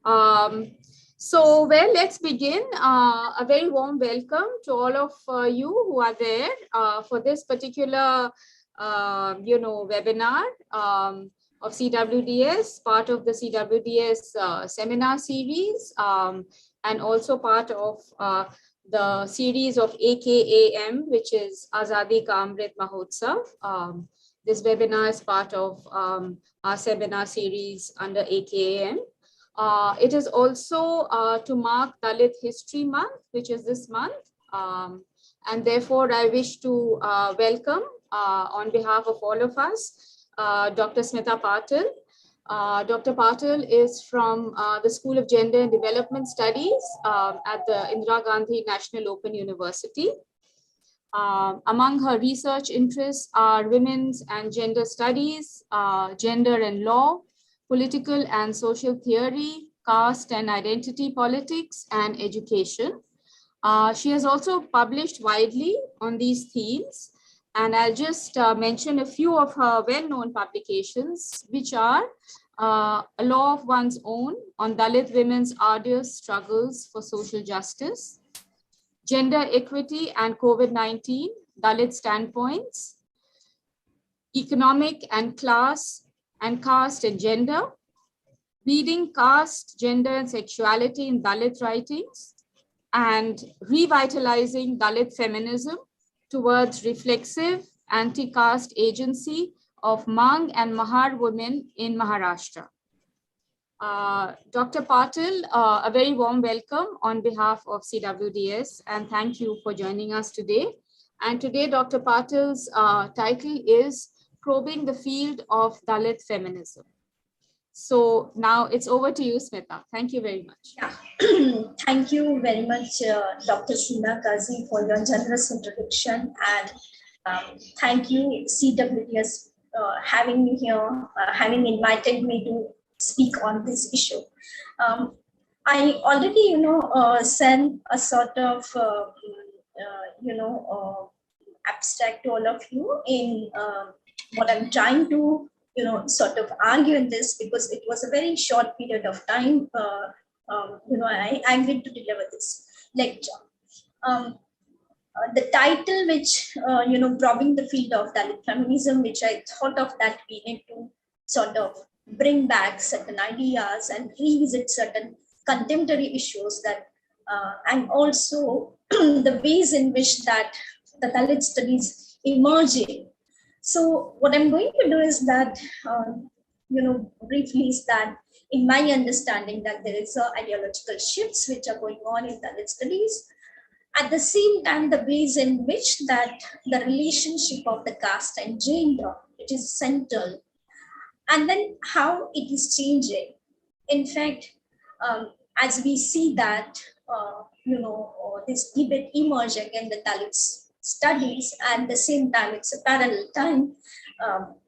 Um, well, let's begin. A very warm welcome to all of you who are there for this particular, webinar of CWDS, part of the CWDS seminar series, and also part of the series of AKAM, which is Azadi Ka Amrit Mahotsav. This webinar is part of our seminar series under AKAM. It is also to mark Dalit History Month, which is this month. And therefore, I wish to welcome, on behalf of all of us, Dr. Smita Patil. Dr. Patil is from the School of Gender and Development Studies at the Indira Gandhi National Open University. Among her research interests are women's and gender studies, gender and law, political and social theory, caste and identity politics, and education. She has also published widely on these themes, and I'll just mention a few of her well-known publications, which are A Law of One's Own on Dalit Women's Arduous Struggles for Social Justice, Gender Equity and COVID-19, Dalit Standpoints, Economic and Class and Caste and Gender, Reading Caste, Gender and Sexuality in Dalit Writings, and Revitalizing Dalit Feminism towards Reflexive Anti-Caste Agency of Mang and Mahar Women in Maharashtra. Dr. Patil, a very warm welcome on behalf of CWDS, and thank you for joining us today. And today, Dr. Patil's title is Probing the Field of Dalit Feminism. So now it's over to you, Smita. Thank you very much. Yeah. Thank you very much, Dr. Sheena Kazi, for your generous introduction. And thank you, CWDS, having me here, having invited me to speak on this issue. I already, sent a sort of, abstract to all of you in what I'm trying to, sort of argue in this, because it was a very short period of time, I agreed to deliver this lecture. The title, which, probing the field of Dalit feminism, which I thought of that we need to sort of bring back certain ideas and revisit certain contemporary issues that, and also the ways in which that the Dalit studies emerging. So what I'm going to do is that, briefly is that in my understanding that there is ideological shifts which are going on in Dalit studies. At the same time, the ways in which that the relationship of the caste and gender, it is central, and then how it is changing. In fact, as we see that, this debate emerge again, the Dalit studies, and the same time, it's a parallel time,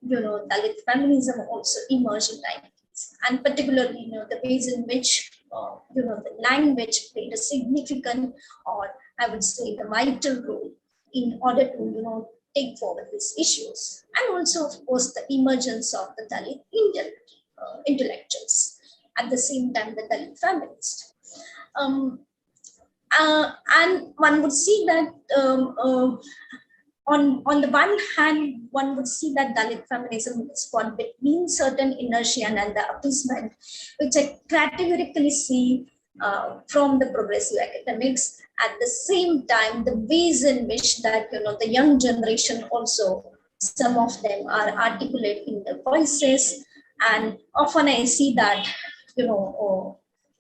Dalit feminism also emerged in 90s, and particularly, the ways in which, the language played a significant, or I would say the vital role in order to, take forward these issues. And also, of course, the emergence of the Dalit intellectuals, at the same time, the Dalit feminists. And one would see that on the one hand, one would see that Dalit feminism is fought between certain inertia and the appeasement, which I categorically see from the progressive academics. At the same time, the ways in which that, the young generation also, some of them are articulating their voices. And often I see that,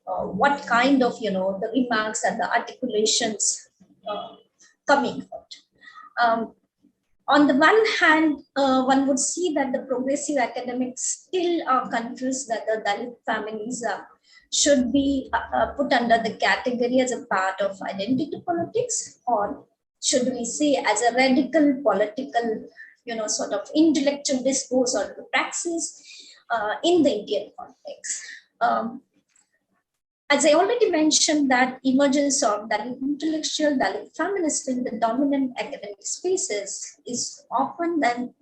what kind of, the remarks and the articulations coming out. On the one hand, one would see that the progressive academics still are confused whether Dalit feminism should be put under the category as a part of identity politics, or should we say as a radical political, sort of intellectual discourse or praxis in the Indian context. As I already mentioned, that emergence of Dalit intellectual, Dalit feminist in the dominant academic spaces is often then,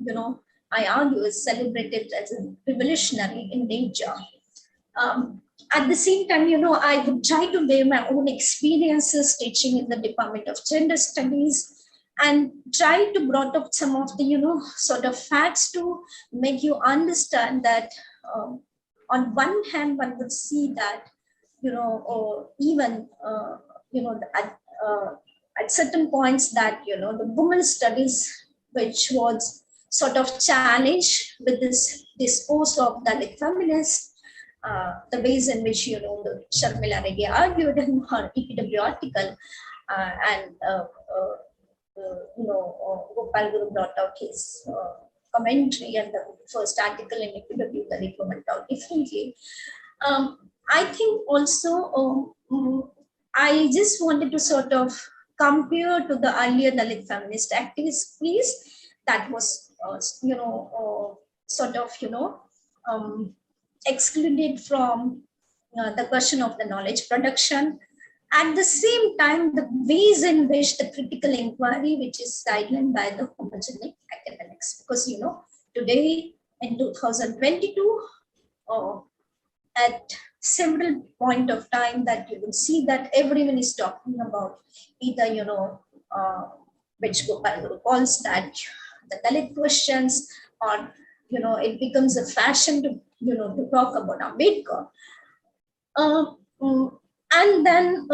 I argue, is celebrated as a revolutionary in nature. At the same time, I would try to weigh my own experiences teaching in the Department of Gender Studies and try to brought up some of the, sort of facts to make you understand that on one hand, one would see that, or even, at certain points that, the women's studies, which was sort of challenged with this discourse of Dalit feminists, the ways in which the Sharmila Reddy argued in her EPW article, and Gopal Guru brought out his commentary and the first article in EPW that it went out differently. I think also I just wanted to sort of compare to the earlier Dalit feminist activist piece that was sort of excluded from the question of the knowledge production. At the same time, the ways in which the critical inquiry, which is sidelined by the homogenic academics, because today in 2022, at several point of time that you will see that everyone is talking about either which Gopal Guru calls that the Dalit questions, or it becomes a fashion to to talk about Ambedkar. And then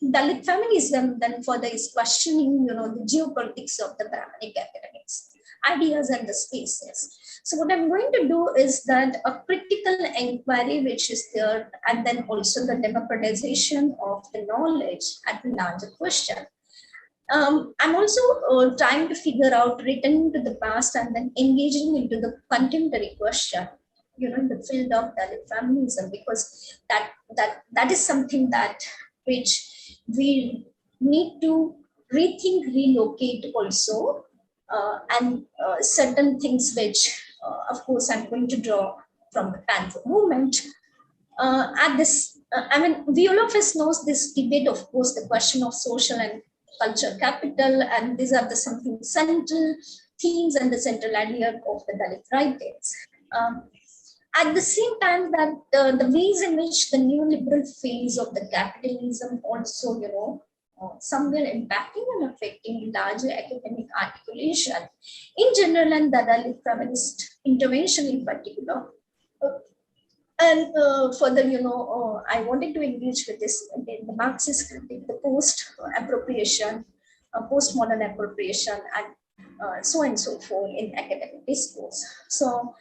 Dalit feminism then further is questioning, the geopolitics of the Brahmanic academics, ideas and the spaces. So what I'm going to do is that a critical inquiry which is there, and then also the democratization of the knowledge at the larger question. I'm also trying to figure out returning to the past and then engaging into the contemporary question, in the field of Dalit feminism, because that is something that which we need to rethink, relocate also, and certain things which, of course, I'm going to draw from the Panther movement. At this, we all of us knows this debate, of course, the question of social and culture capital, and these are the something central themes and the central idea of the Dalit writings. At the same time, that the ways in which the neoliberal phase of the capitalism also, somewhere impacting and affecting larger academic articulation in general, and the Dalit feminist intervention in particular. And further, I wanted to engage with this again, the Marxist critique, the post-appropriation, postmodern appropriation, and so on and so forth in academic discourse. So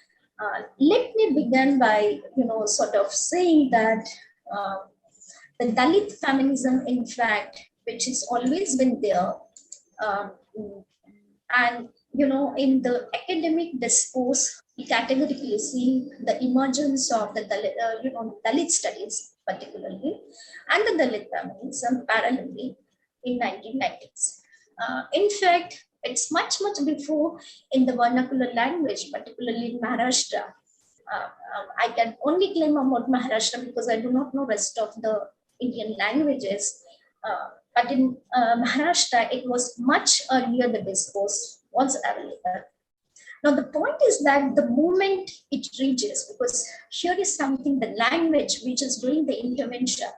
let me begin by, sort of saying that the Dalit feminism, in fact, which has always been there, and in the academic discourse, we categorically see the emergence of the Dalit studies, particularly, and the Dalit feminism parallelly in 1990s. In fact, it's much before in the vernacular language, particularly in Maharashtra. I can only claim about Maharashtra because I do not know rest of the Indian languages. But in Maharashtra, it was much earlier the discourse was available. Now, the point is that the moment it reaches, because here is something, the language which is doing the intervention.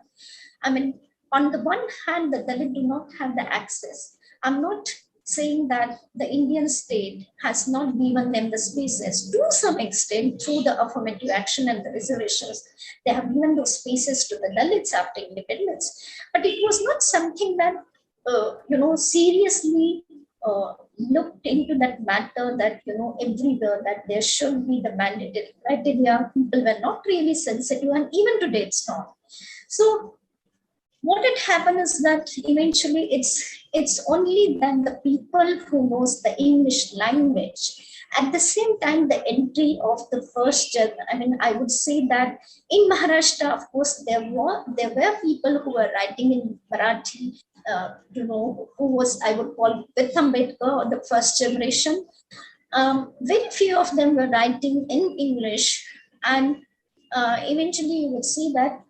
On the one hand, the Dalit do not have the access. I'm not saying that the Indian state has not given them the spaces to some extent through the affirmative action and the reservations. They have given those spaces to the Dalits after independence. But it was not something that, seriously looked into that matter, that, everywhere that there should be the mandatory criteria. People were not really sensitive, and even today it's not. So what had happened is that eventually it's only then the people who knows the English language. At the same time, the entry of the first gen, I would say that in Maharashtra, of course, there were people who were writing in Marathi, who was, I would call, with Ambedkar, the first generation. Very few of them were writing in English, and eventually you would see that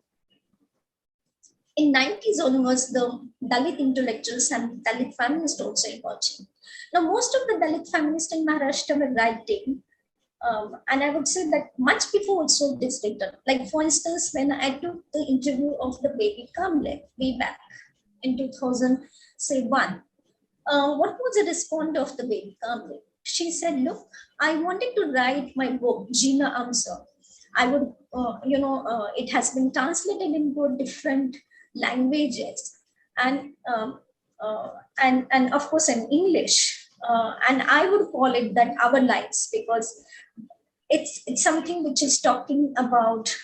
in 90s onwards, the Dalit intellectuals and Dalit feminists also emerging. Now, most of the Dalit feminists in Maharashtra were writing And I would say that much before also it is written. Like for instance, when I took the interview of the baby Kamle way back in 2001, what was the response of the baby Kamle? She said, "Look, I wanted to write my book, Gina Amsa. I would, it has been translated into different languages, and and of course in English. And I would call it that our lives because it's something which is talking about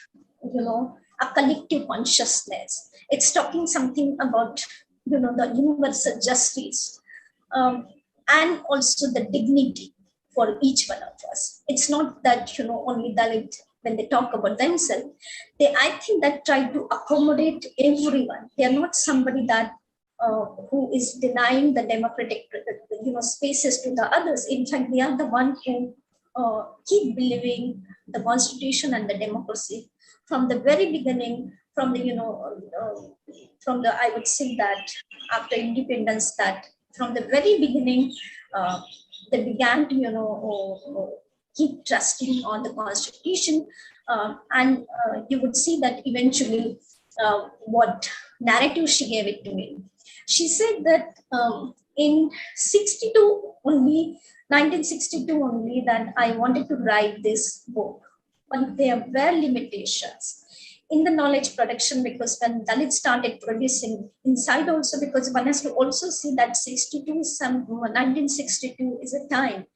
a collective consciousness. It's talking something about the universal justice, um, and also the dignity for each one of us. It's not that only Dalit, when they talk about themselves, they, I think, that try to accommodate everyone. They are not somebody that who is denying the democratic spaces to the others. In fact, they are the one who keep believing the constitution and the democracy from the very beginning, from the from the, I would say that after independence, that from the very beginning, uh, they began to keep trusting on the constitution, and you would see that eventually what narrative she gave it to me. She said that in 62 only, 1962 only, that I wanted to write this book, but there were limitations in the knowledge production, because when Dalit started producing inside also, because one has to also see that 62 is 1962 is a time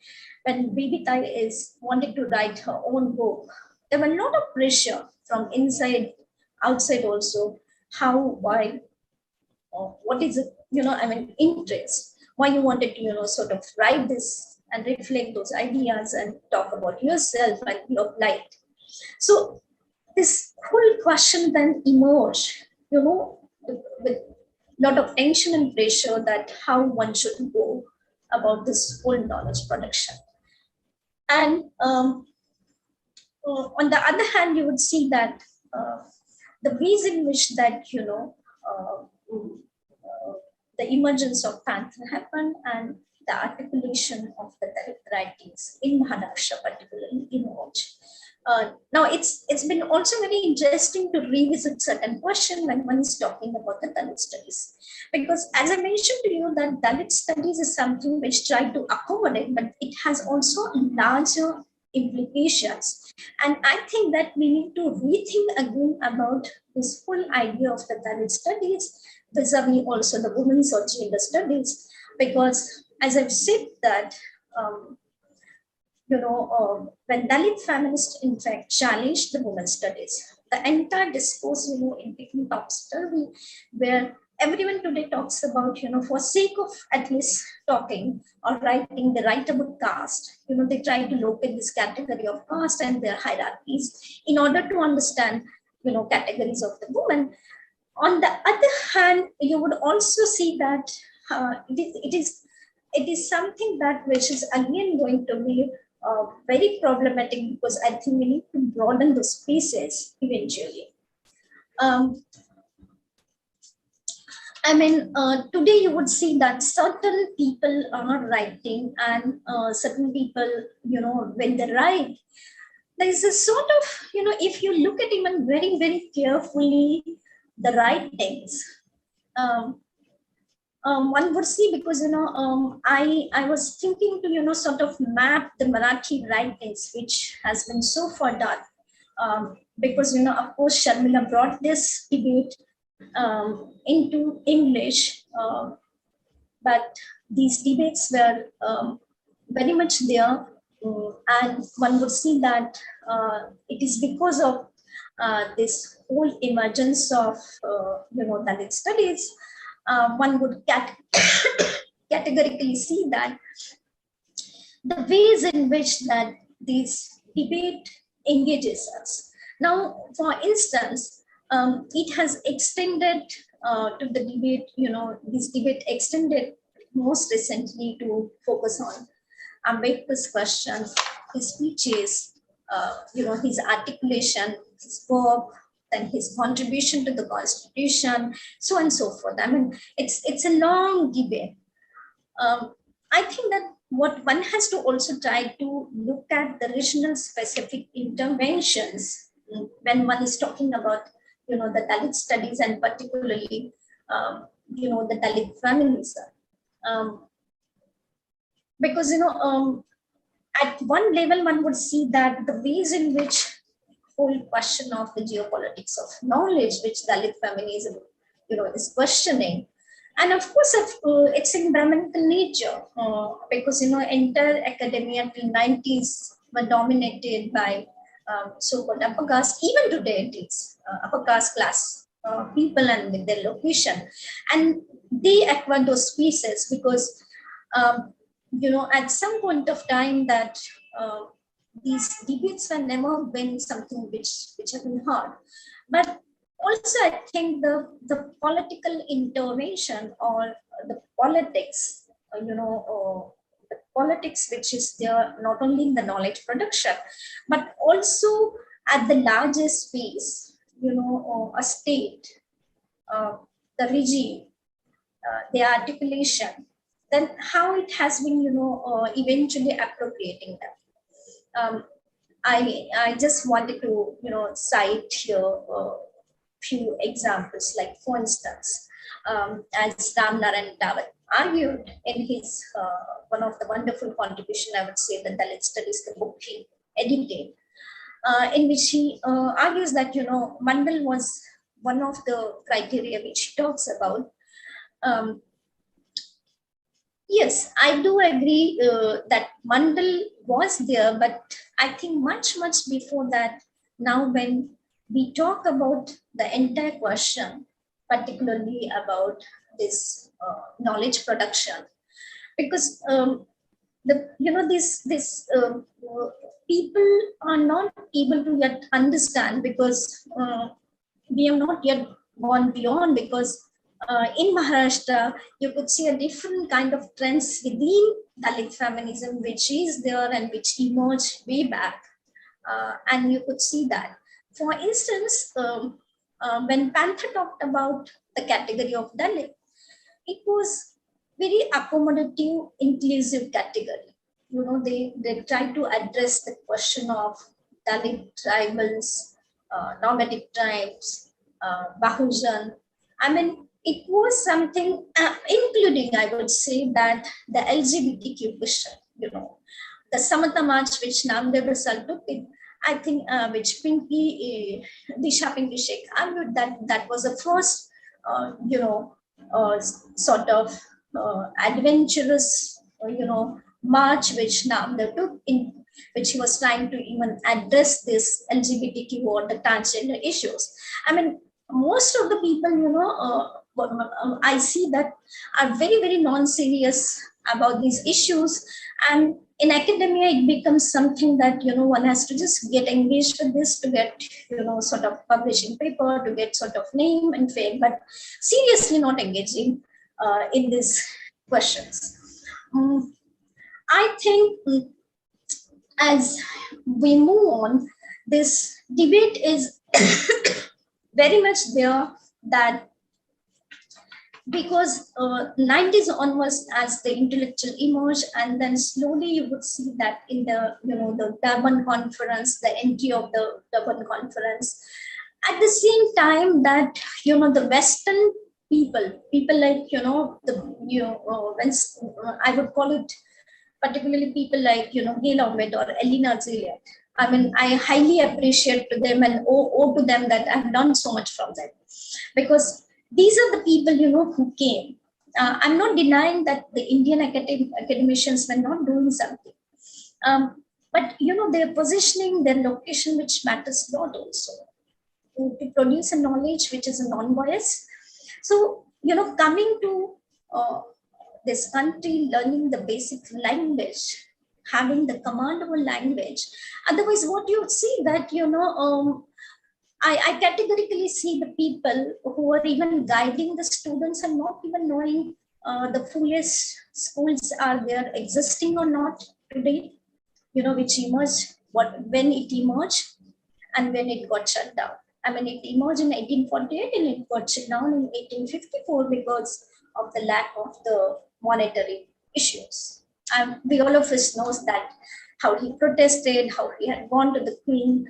when Bibi Tai is wanting to write her own book. There were a lot of pressure from inside, outside also. How, why, what is it, I mean, interest, why you wanted to sort of write this and reflect those ideas and talk about yourself and your light. So this whole question then emerged, with a lot of tension and pressure, that how one should go about this whole knowledge production. And on the other hand, you would see that the ways in which that the emergence of Panther happened, and the articulation of the Dalit writings in Mahadaksha particularly emerged. Now it's been also very interesting to revisit certain questions when one is talking about the Dalit studies, because as I mentioned to you, that Dalit studies is something which try to accommodate, but it has also larger implications. And I think that we need to rethink again about this whole idea of the Dalit studies vis-a-vis also the women's or gender studies, because as I've said that when Dalit feminists in fact challenged the women's studies, the entire discourse, it became topsy-turvy, where everyone today talks about, for sake of at least talking or writing, they write about caste. They try to locate this category of caste and their hierarchies in order to understand, categories of the woman. On the other hand, you would also see that it is something that which is again going to be very problematic, because I think we need to broaden the spaces eventually. I mean, today you would see that certain people are writing, and certain people, when they write, there is a sort of, if you look at even very, very carefully the writings, one would see, because I was thinking to sort of map the Marathi writings which has been so far done, because of course Sharmila brought this debate into English, but these debates were very much there, and one would see that it is because of this whole emergence of Dalit studies. One would categorically see that the ways in which that this debate engages us. Now, for instance, it has extended to the debate, this debate extended most recently to focus on Ambedkar's question, his speeches, his articulation, his work, then his contribution to the constitution, so on and so forth. I mean, it's a long debate. I think that what one has to also try to look at the regional specific interventions when one is talking about, the Dalit studies, and particularly, the Dalit feminism. Um, because, at one level, one would see that the ways in which whole question of the geopolitics of knowledge, which Dalit feminism, is questioning. And of course, it's in Brahminical nature, because, entire academia till 90s were dominated by so-called upper caste. Even today, it is upper caste class people and with their location. And they acquire those pieces because, at some point of time that these debates were never been something which have been heard. But also, I think the political intervention or the politics, the politics which is there not only in the knowledge production, but also at the larger space, a state, the regime, the articulation, then how it has been, eventually appropriating them. I just wanted to, cite here a few examples, like for instance, as Ramnaran Dalit argued in his one of the wonderful contribution, I would say, the Dalit Studies, the book he edited, in which he argues that, Mandal was one of the criteria which he talks about. Um, Yes, I do agree that Mandal was there, but I think much before that. Now, when we talk about the entire question, particularly about this knowledge production, because people are not able to yet understand, because we have not yet gone beyond, because in Maharashtra, you could see a different kind of trends within Dalit feminism, which is there and which emerged way back. And you could see that. For instance, when Panther talked about the category of Dalit, it was very accommodative, inclusive category. They try to address the question of Dalit tribals, nomadic tribes, Bahujan. I mean, it was something, including, I would say, that the LGBTQ question, the Samata March, which Namdev Rasal took it, I think, which Disha Pinky Sheikh argued that was the first, sort of adventurous, march which Namdev took in, which he was trying to even address this LGBTQ or the transgender issues. I mean, most of the people, I see that are very non-serious about these issues, and in academia it becomes something that one has to just get engaged with this to get sort of publishing paper, to get sort of name and fame, but seriously not engaging in these questions. I think as we move on, this debate is very much there, that because 90s onwards, as the intellectual emerged, and then slowly you would see that in the the Durban conference, the entry of the Durban conference, at the same time that the Western people like the when I would call it particularly people like Gail Ahmed or Elena Ziliat. I mean, I highly appreciate to them and owe to them that I've learned so much from them, because these are the people who came. I'm not denying that the Indian academicians were not doing something, but their positioning, their location, which matters a lot also to produce a knowledge which is a non-bias. So coming to this country, learning the basic language, having the command of a language. Otherwise, what you see that I categorically see the people who are even guiding the students and not even knowing the foolish schools are there existing or not today, which emerged, when it emerged and when it got shut down. I mean, it emerged in 1848 and it got shut down in 1854 because of the lack of the monetary issues. we all of us knows that how he protested, how he had gone to the queen.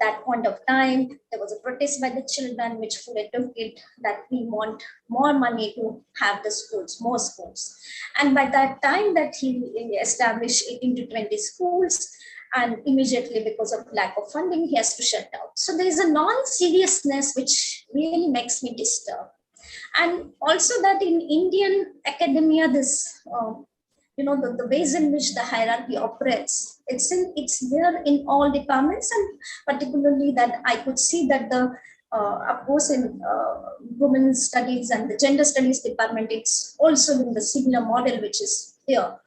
That point of time, there was a protest by the children, which Fuller took it that we want more money to have the schools, more schools. And by that time that he established 18 to 20 schools, and immediately because of lack of funding, he has to shut down. So there is a non-seriousness which really makes me disturbed. And also that in Indian academia, this the ways in which the hierarchy operates, it's there in all departments, and particularly that I could see that the of course in women's studies and the gender studies department, it's also in the similar model which is there.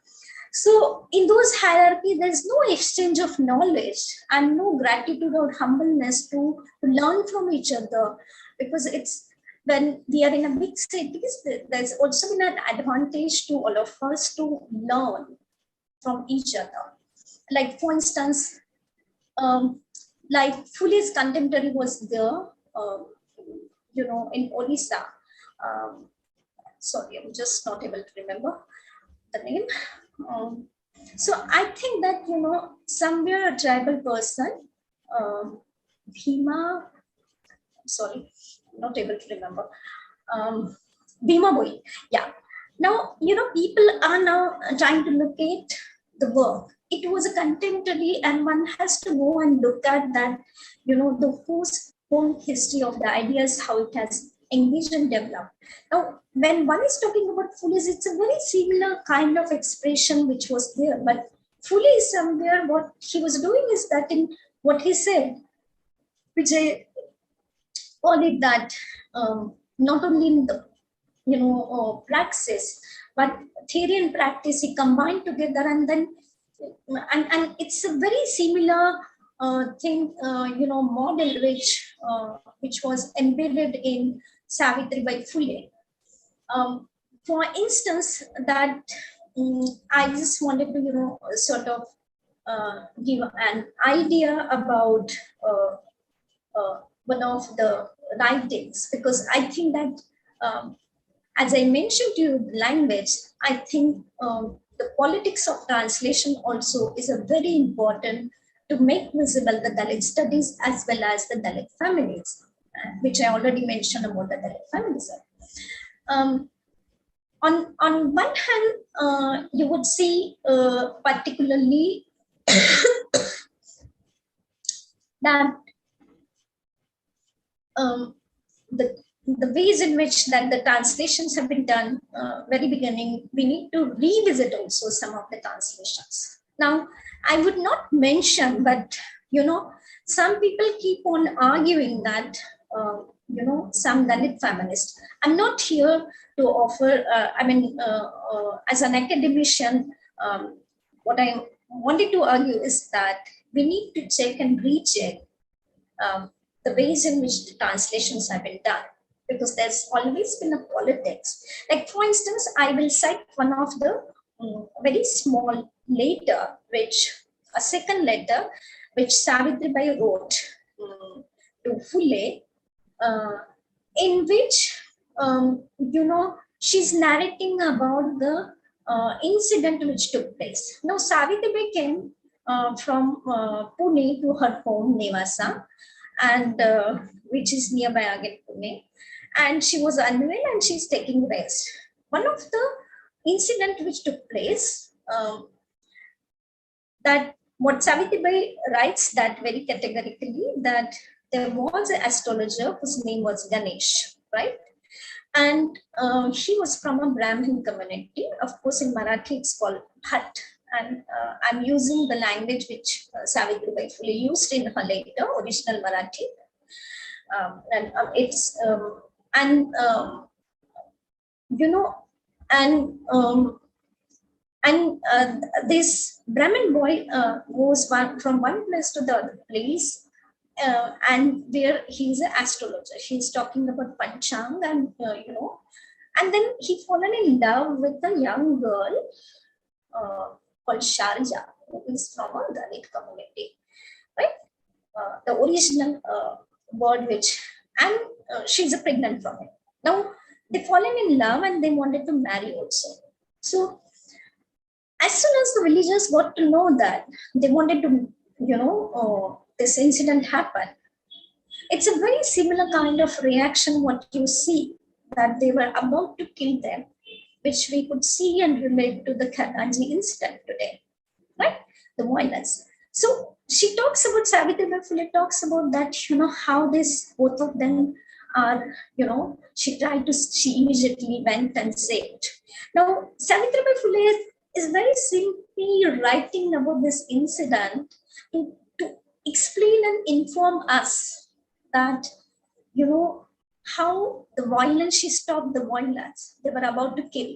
So in those hierarchy, there's no exchange of knowledge and no gratitude or humbleness to learn from each other, because it's when we are in a big cities, there's also been an advantage to all of us to learn from each other. Like for instance, like Fule's contemporary was there, in Odisha. Sorry, I'm just not able to remember the name. So I think that, somewhere a tribal person, Bhima, sorry, not able to remember, Bhima Boy, yeah. Now, people are now trying to locate the work. It was a contemporary, and one has to go and look at that, the whole history of the ideas, how it has engaged and developed. Now, when one is talking about Fulis, it's a very similar kind of expression which was there. But Fuli is somewhere, what he was doing is that in what he said, which I call it that not only in the praxis, but theory and practice he combined together, and then and it's a very similar thing, model which was embedded in Savitri by Phule. For instance, that I just wanted to sort of give an idea about one of the writings, because I think that as I mentioned to you, language, I think the politics of translation also is a very important to make visible the Dalit studies as well as the Dalit feminism, which I already mentioned about the Dalit feminism. On one hand, you would see particularly that the ways in which that the translations have been done, very beginning, we need to revisit also some of the translations. Now, I would not mention, but some people keep on arguing that some Dalit feminists. I'm not here to offer. As an academician, what I wanted to argue is that we need to check and recheck the ways in which the translations have been done, because there's always been a politics. Like for instance, I will cite one of the very small letter, a second letter, which Savitribai wrote to Phule, in which she's narrating about the incident which took place. Now Savitribai came from Pune to her home Nevasa, and which is nearby again Pune, and she was unwell and she's taking rest. One of the incident which took place, that what Savitribai writes that very categorically, that there was an astrologer whose name was Ganesh, right? And he was from a Brahmin community. Of course, in Marathi it's called Bhat. And I'm using the language which Savitribai Phule used in her later original Marathi. This Brahmin boy goes from one place to the other place, and where he's an astrologer. He's talking about Panchang, and and then he fallen in love with a young girl called Sharja, who is from a Dalit community, right? The original word and she's a pregnant from him. Now they fallen in love and they wanted to marry also. So As soon as the villagers got to know that, they wanted to, this incident happened. It's a very similar kind of reaction what you see, that they were about to kill them, which we could see and relate to the Kanaji incident today, right? The violence. So she talks about, Savitribai Phule talks about that, how this both of them are, she immediately went and saved. Now, Savitribai Phule is very simply writing about this incident to explain and inform us that, how the violence, she stopped the violence, they were about to kill.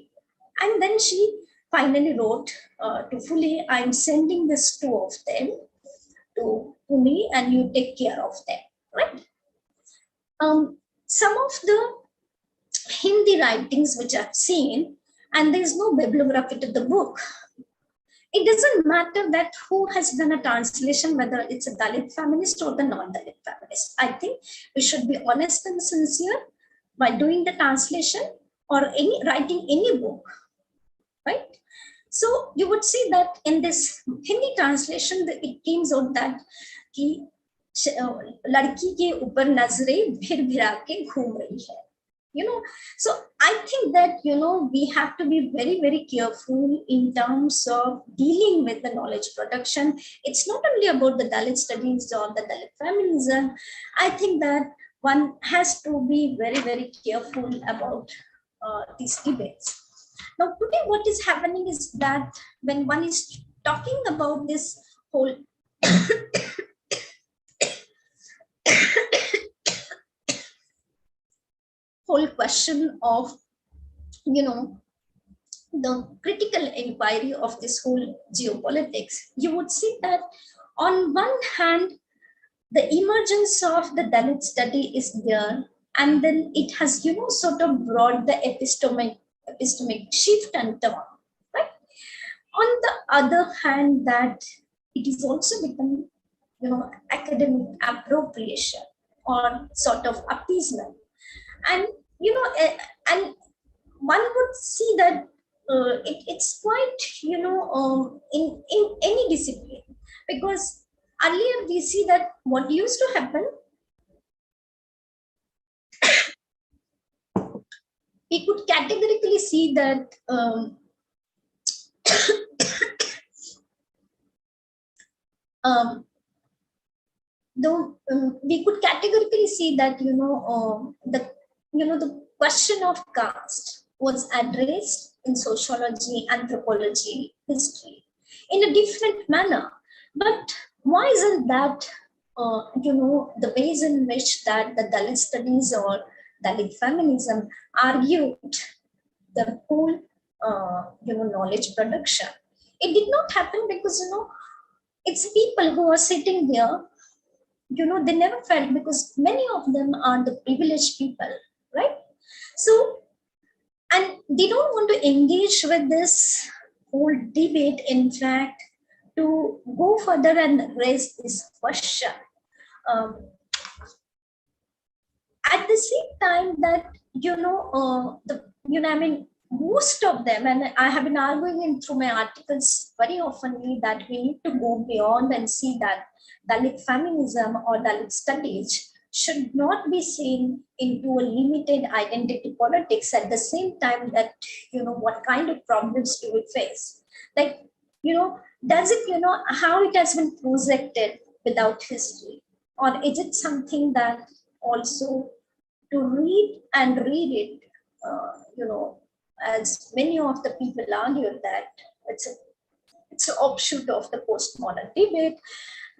And then she finally wrote to Phule, I'm sending this two of them to me and you take care of them, right? Some of the Hindi writings which I've seen, and there's no bibliography to the book. It doesn't matter that who has done a translation, whether it's a Dalit feminist or the non-Dalit feminist. I think we should be honest and sincere by doing the translation or writing any book, right? So you would see that in this Hindi translation, it comes out that कि लड़की के ऊपर नजरें भिर भिरा के घूम रही है. So I think that, we have to be very, very careful in terms of dealing with the knowledge production. It's not only about the Dalit studies or the Dalit feminism. I think that one has to be very, very careful about these debates. Now, today what is happening is that when one is talking about this whole whole question of, the critical inquiry of this whole geopolitics, you would see that on one hand, the emergence of the Dalit study is there, and then it has, sort of brought the epistemic shift and turn, right? On the other hand, that it is also become, academic appropriation or sort of appeasement. And, and one would see that it's quite, in any discipline, because earlier we see that what used to happen, we could categorically see that we could categorically see that, the question of caste was addressed in sociology, anthropology, history in a different manner. But why isn't that, the ways in which that the Dalit studies or Dalit feminism argued the whole, knowledge production? It did not happen because, it's people who are sitting there, they never felt, because many of them are the privileged people, right? So, and they don't want to engage with this whole debate, in fact, to go further and raise this question. At the same time that, I mean, most of them, and I have been arguing through my articles very often, that we need to go beyond and see that Dalit feminism or Dalit studies should not be seen into a limited identity politics. At the same time that, what kind of problems do we face? Like, does it, how it has been projected without history? Or is it something that also to read and read it, as many of the people argued that it's an offshoot of the postmodern debate,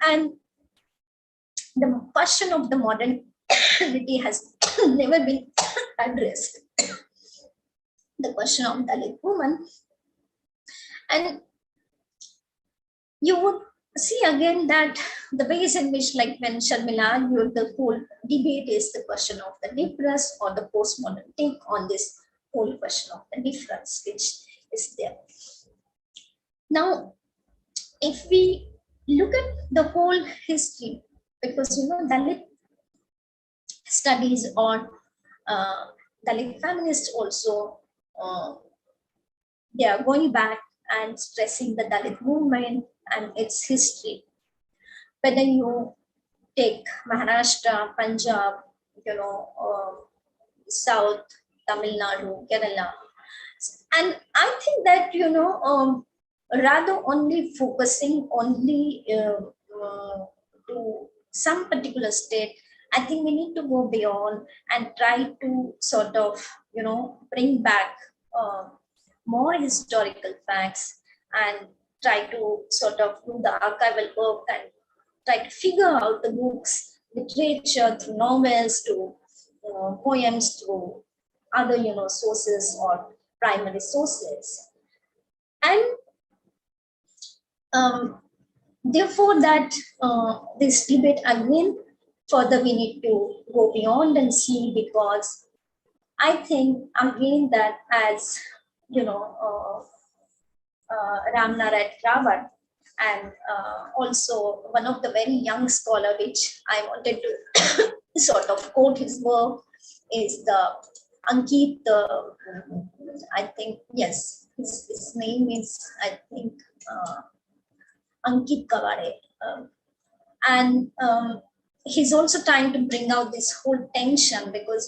and the question of the modernity has never been addressed. The question of Dalit woman, and you would see again that the ways in which, like when Sharmila argued, the whole debate is the question of the difference or the postmodern take on this whole question of the difference, which is there. Now, if we look at the whole history, because Dalit studies on Dalit feminists also, they are going back and stressing the Dalit movement and its history. Whether you take Maharashtra, Punjab, South, Tamil Nadu, Kerala, and I think that rather only focusing only to some particular state, I think we need to go beyond and try to sort of bring back uh, more historical facts and try to sort of do the archival work and try to figure out the books, literature through novels to poems to other sources or primary sources. And therefore that this debate again further we need to go beyond and see, because I think again that as Ramnarat Rawat and also one of the very young scholar which I wanted to sort of quote his work is the Ankit, I think, yes, his name is, I think, Ankit Kaware. And he's also trying to bring out this whole tension because,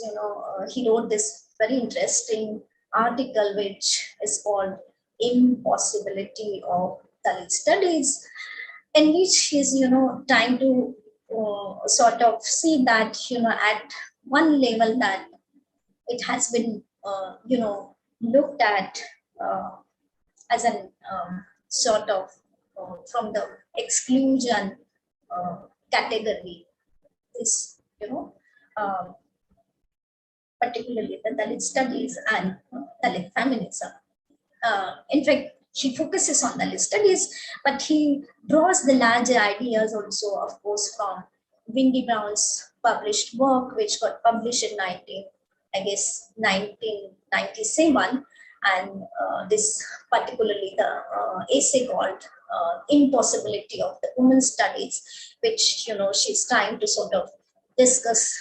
he wrote this very interesting article which is called Impossibility of Dalit Studies, in which he's, trying to sort of see that, at one level that it has been, looked at as an sort of from the exclusion category, is, particularly the Dalit studies and Dalit feminism. In fact, he focuses on Dalit studies, but he draws the larger ideas also, of course, from Windy Brown's published work, which got published in 1997, and this particularly the essay called Impossibility of the Women's Studies, which she's trying to sort of discuss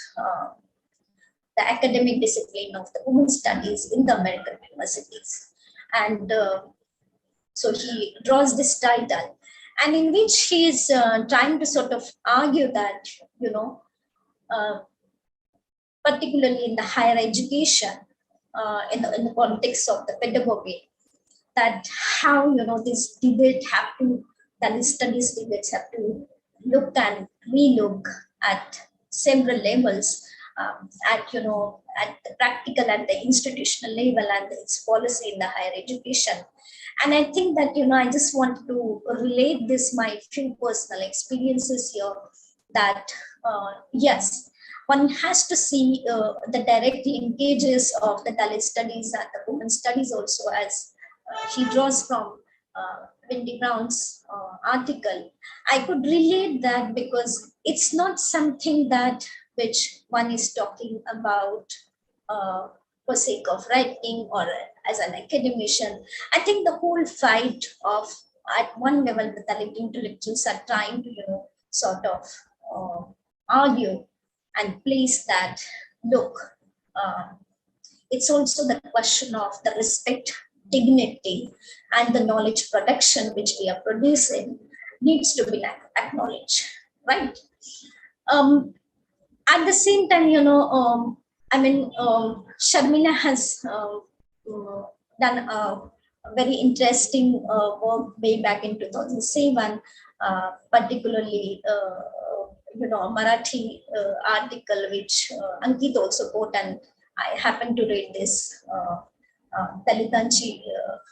the academic discipline of the women's studies in the American universities. And so he draws this title, and in which he is trying to sort of argue that, particularly in the higher education, in the context of the pedagogy, that how this debate have to, that the studies debates have to look and relook at several levels, at at the practical, at the institutional level, and its policy in the higher education. And I think that I just want to relate this my few personal experiences here, that yes, one has to see the direct linkages of the Dalit studies and the women studies also, as he draws from Wendy Brown's article. I could relate that because it's not something that which one is talking about for sake of writing or as an academician. I think the whole fight of, at one level, the Dalit intellectuals are trying to sort of argue and place that, look, it's also the question of the respect, dignity, and the knowledge production which we are producing needs to be acknowledged, right? At the same time, Sharmila has done a very interesting work way back in 2007, particularly Marathi article which Ankit also quote, and I happen to read this Dalitanchi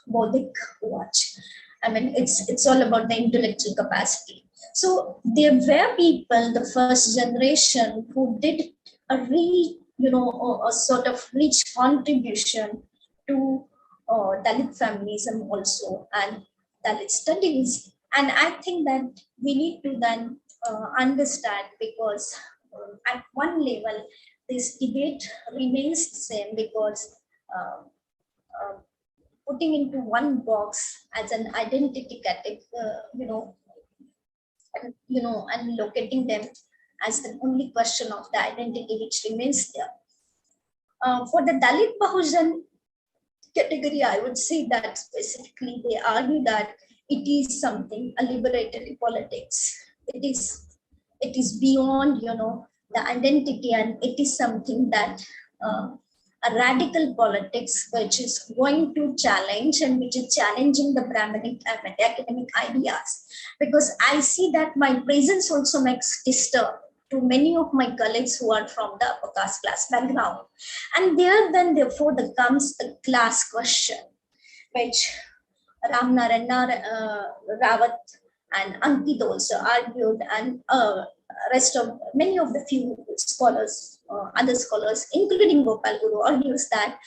Bodhik watch. I mean, it's all about the intellectual capacity. So there were people, the first generation, who did a sort of rich contribution to Dalit feminism also and Dalit studies. And I think that we need to then understand, because at one level, this debate remains the same, because putting into one box as an identity category, and locating them as the only question of the identity which remains there. For the Dalit Bahujan, category, I would say that specifically they argue that it is something, a liberatory politics. It is beyond, the identity, and it is something that a radical politics which is going to challenge and which is challenging the Brahminic and academic ideas. Because I see that my presence also makes disturb to many of my colleagues who are from the upper caste class background. And there then therefore there comes the class question, which Ramnarayana Rawat and Ankit also argued, and rest of many of the few scholars, other scholars, including Gopal Guru, argues that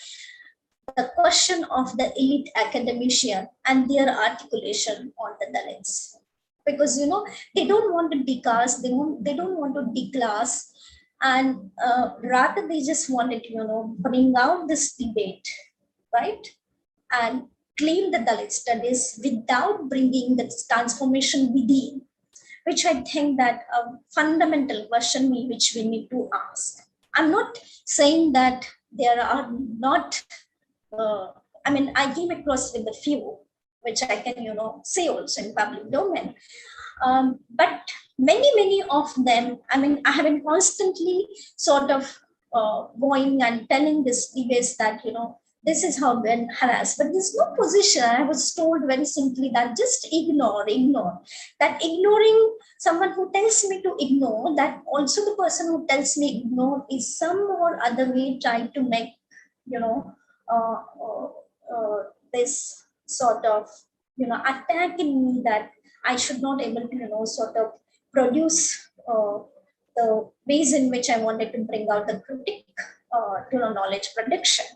the question of the elite academician and their articulation on the Dalits. Because they don't want to decast, they don't want to declass, and rather they just wanted to bring out this debate, right? And claim the Dalit studies without bringing the transformation within, which I think that a fundamental question which we need to ask. I'm not saying that there are not, I came across with a few, which I can, say also in public domain. But many of them, I have been constantly sort of going and telling this debates that, this is how been harassed, but there's no position. I was told very simply that just ignore. That ignoring someone who tells me to ignore, that also the person who tells me ignore is some or other way trying to make, this sort of, attack in me that I should not able to, sort of produce the ways in which I wanted to bring out the critique knowledge production.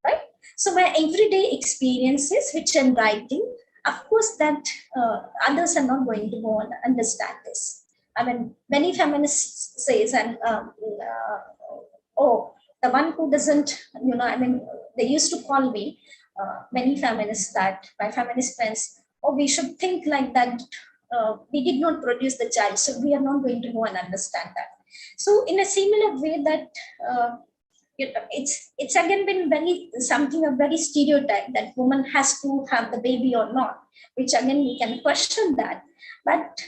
Right? So my everyday experiences, which I'm writing, of course, that others are not going to go and understand this. Many feminists says, and oh, the one who doesn't, they used to call me, many feminists, that my feminist friends, oh, we should think like that. We did not produce the child, so we are not going to go and understand that. So in a similar way that. It's again been a very stereotype that woman has to have the baby or not, which again we can question that. But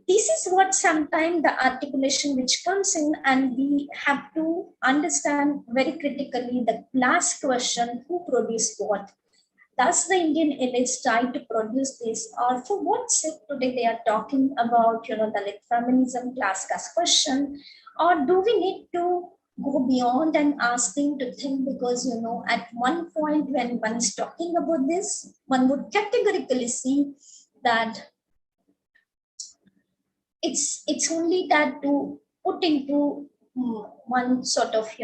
this is what sometimes the articulation which comes in, and we have to understand very critically the class question: who produced what? Does the Indian elite try to produce this, or for what sake today they are talking about Dalit feminism, class caste question, or do we need to go beyond and asking to think? Because at one point when one is talking about this, one would categorically see that it's only that to put into one sort of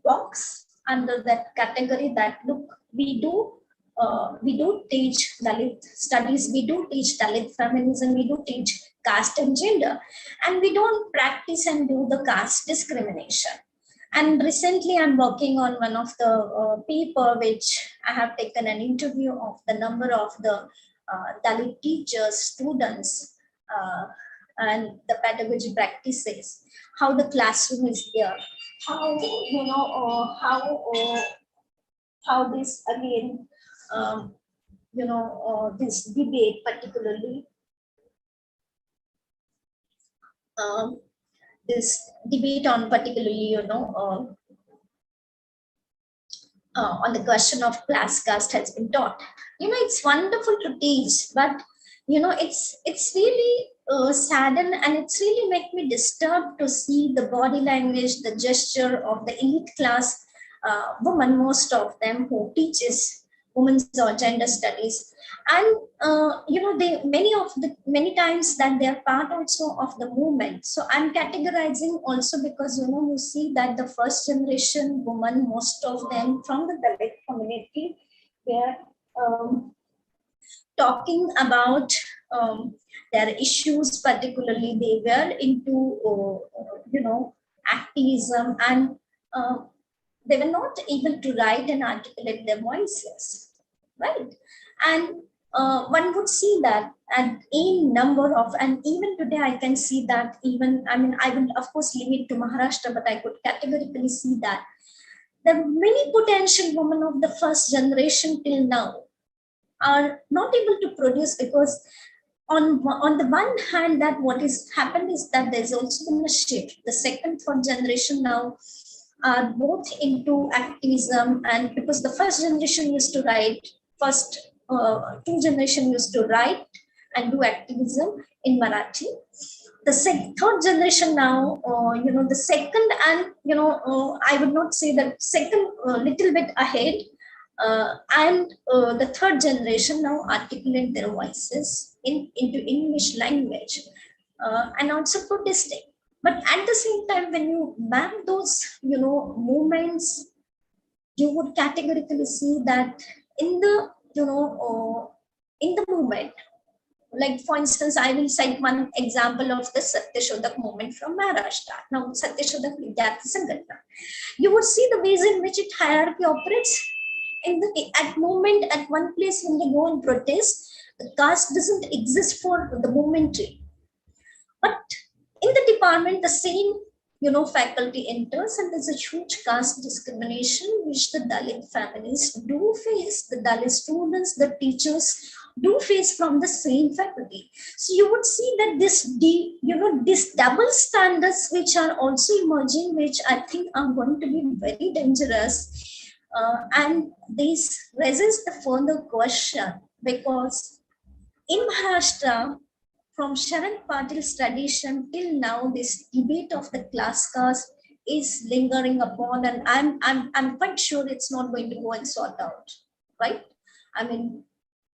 box under that category, that look, we do teach Dalit studies, we do teach Dalit feminism, we do teach caste and gender, and we don't practice and do the caste discrimination. And recently I'm working on one of the paper which I have taken an interview of the number of the Dalit teachers, students, and the pedagogy practices, how the classroom is there, how, how this again, this debate particularly, this debate on particularly, on the question of class caste has been taught. It's wonderful to teach, but it's really saddened, and it's really make me disturbed to see the body language, the gesture of the elite class women, most of them who teaches women's or gender studies. And they many times that they are part also of the movement. So I'm categorizing also because you see that the first generation women, most of them from the Dalit community, they're talking about their issues. Particularly they were into activism, and they were not able to write and articulate their voices, right? And one would see that at a number of, and even today I can see that even, I will of course limit to Maharashtra, but I could categorically see that the many potential women of the first generation till now are not able to produce, because on the one hand, that what is happened is that there's also been a shift. The second, third generation now are both into activism, and because the first generation used to write, first two generation used to write and do activism in Marathi. The third generation now, the second, and I would not say that second, little bit ahead, and the third generation now articulate their voices into English language, and also protesting. But at the same time, when you map those, movements, you would categorically see that in the, in the movement, like for instance, I will cite one example of the Satyashodak movement from Maharashtra. Now, Satyashodak Vidyarthi Sangatna. You would see the ways in which it hierarchy operates. In the at moment, at one place when they go and protest, the caste doesn't exist for the momentary. But in the department, the same faculty enters, and there's a huge caste discrimination which the Dalit families do face. The Dalit students, the teachers do face from the same faculty. So you would see that this double standards which are also emerging, which I think are going to be very dangerous. And this raises the further question, because in Maharashtra, from Sharad Patil's tradition till now, this debate of the class caste is lingering upon, and I'm quite sure it's not going to go and sort out, right? I mean,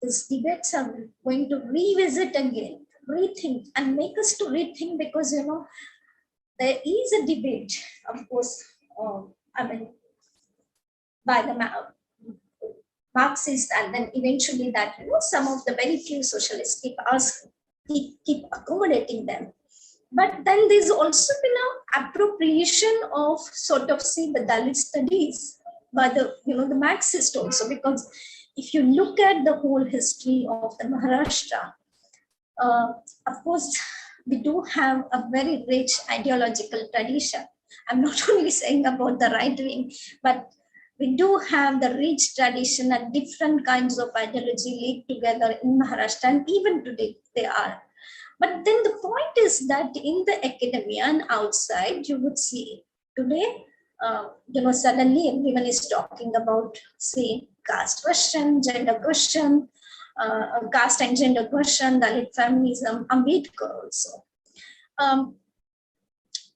these debates are going to revisit again, rethink, and make us to rethink, because there is a debate, of course. By the Marxist, and then eventually that some of the very few socialists keep accommodating them. But then there's also been an appropriation of sort of, say, the Dalit studies by the the Marxist also, because if you look at the whole history of the Maharashtra, of course we do have a very rich ideological tradition. I'm not only saying about the right wing, but we do have the rich tradition and different kinds of ideology laid together in Maharashtra, and even today they are. But then the point is that in the academia and outside, you would see today, suddenly everyone is talking about, say, caste question, gender question, caste and gender question, Dalit feminism, Ambedkar also.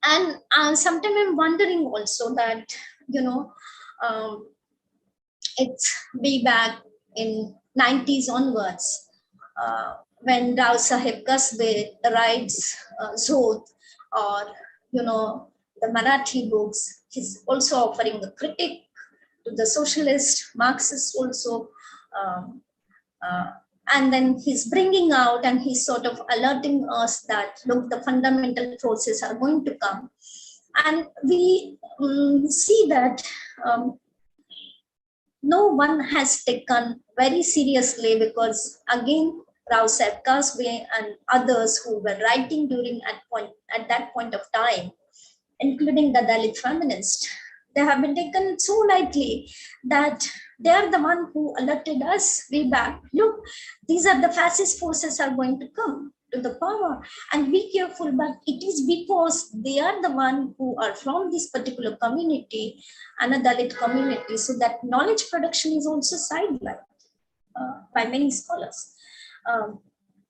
And sometimes I'm wondering also that, it's way back in 90s onwards, when Rao Sahib Kasbe writes Zod, or the Marathi books, he's also offering a critique to the socialist, Marxist also, and then he's bringing out and he's sort of alerting us that, look, the fundamental forces are going to come. And we see that no one has taken very seriously, because again, Rao Sahib Kasbe and others who were writing during at that point of time, including the Dalit feminists, they have been taken so lightly that they are the one who alerted us way back. Look, these are the fascist forces are going to come to the power, and be careful. But it is because they are the one who are from this particular community and a Dalit community, so that knowledge production is also sidelined by many scholars.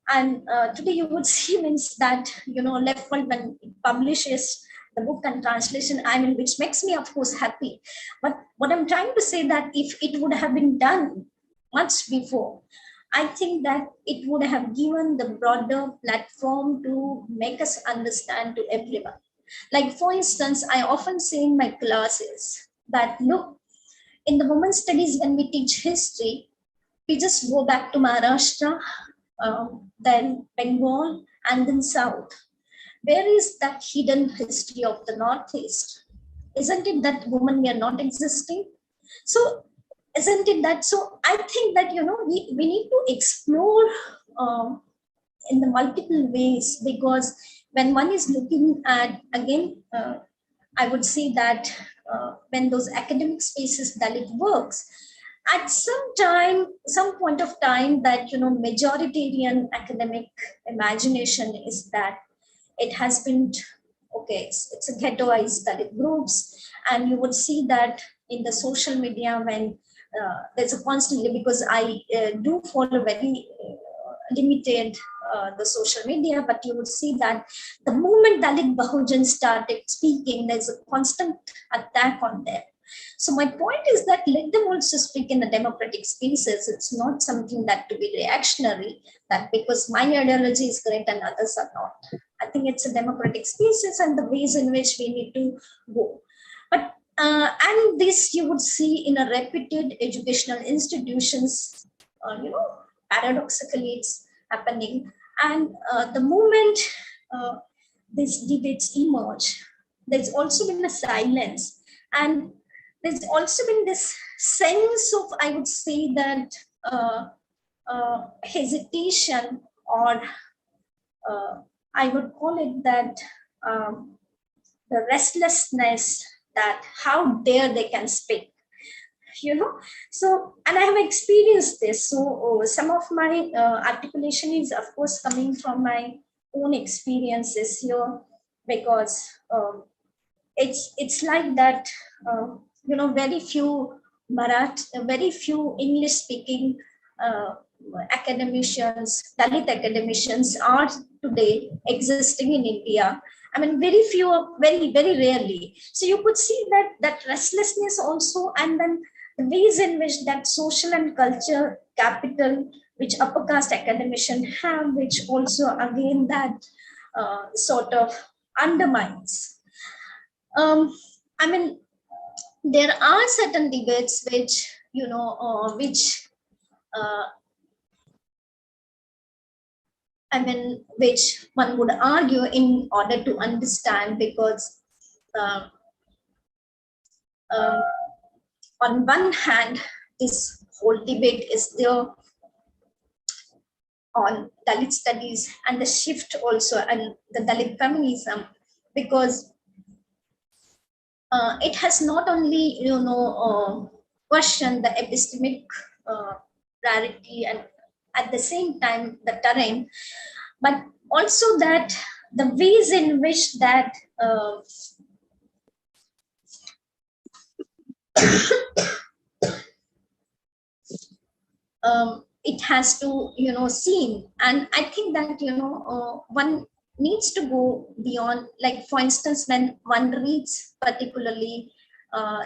And today you would see means that Left World, when it publishes the book and translation, I mean, which makes me of course happy. But what I'm trying to say, that if it would have been done much before, I think that it would have given the broader platform to make us understand to everyone. Like for instance, I often say in my classes that, look, in the women's studies, when we teach history, we just go back to Maharashtra, then Bengal, and then South. Where is that hidden history of the Northeast? Isn't it that women were not existing? So isn't it that? So I think that we need to explore in the multiple ways, because when one is looking at, again, I would say that when those academic spaces Dalit works, at some point of time, that majoritarian academic imagination is that it has been okay. It's a ghettoized Dalit groups, and you would see that in the social media when there's a constantly, because I do follow very limited the social media, but you would see that the moment Dalit Bahujan started speaking, there's a constant attack on them. So my point is that let them also speak in the democratic spaces. It's not something that to be reactionary, that because my ideology is correct and others are not. I think it's a democratic spaces and the ways in which we need to go. But and this you would see in a reputed educational institutions, paradoxically it's happening. And the moment these debates emerge, there's also been a silence. And there's also been this sense of, I would say that, hesitation, or I would call it that, the restlessness, that how dare they can speak, so, and I have experienced this. So some of my articulation is of course coming from my own experiences here, because it's like that, very few English speaking academicians, Dalit academicians are today existing in India. I mean, very few, very rarely. So you could see that restlessness also, and then the ways in which that social and culture capital, which upper caste academicians have, which also again that sort of undermines. I mean, there are certain debates which, uh, which one would argue in order to understand, because uh, um, on one hand, this whole debate is there on Dalit studies and the shift also, and the Dalit feminism, because it has not only questioned the epistemic rarity and at the same time the terrain, but also that the ways in which that it has to seen. And I think that one needs to go beyond, like for instance when one reads particularly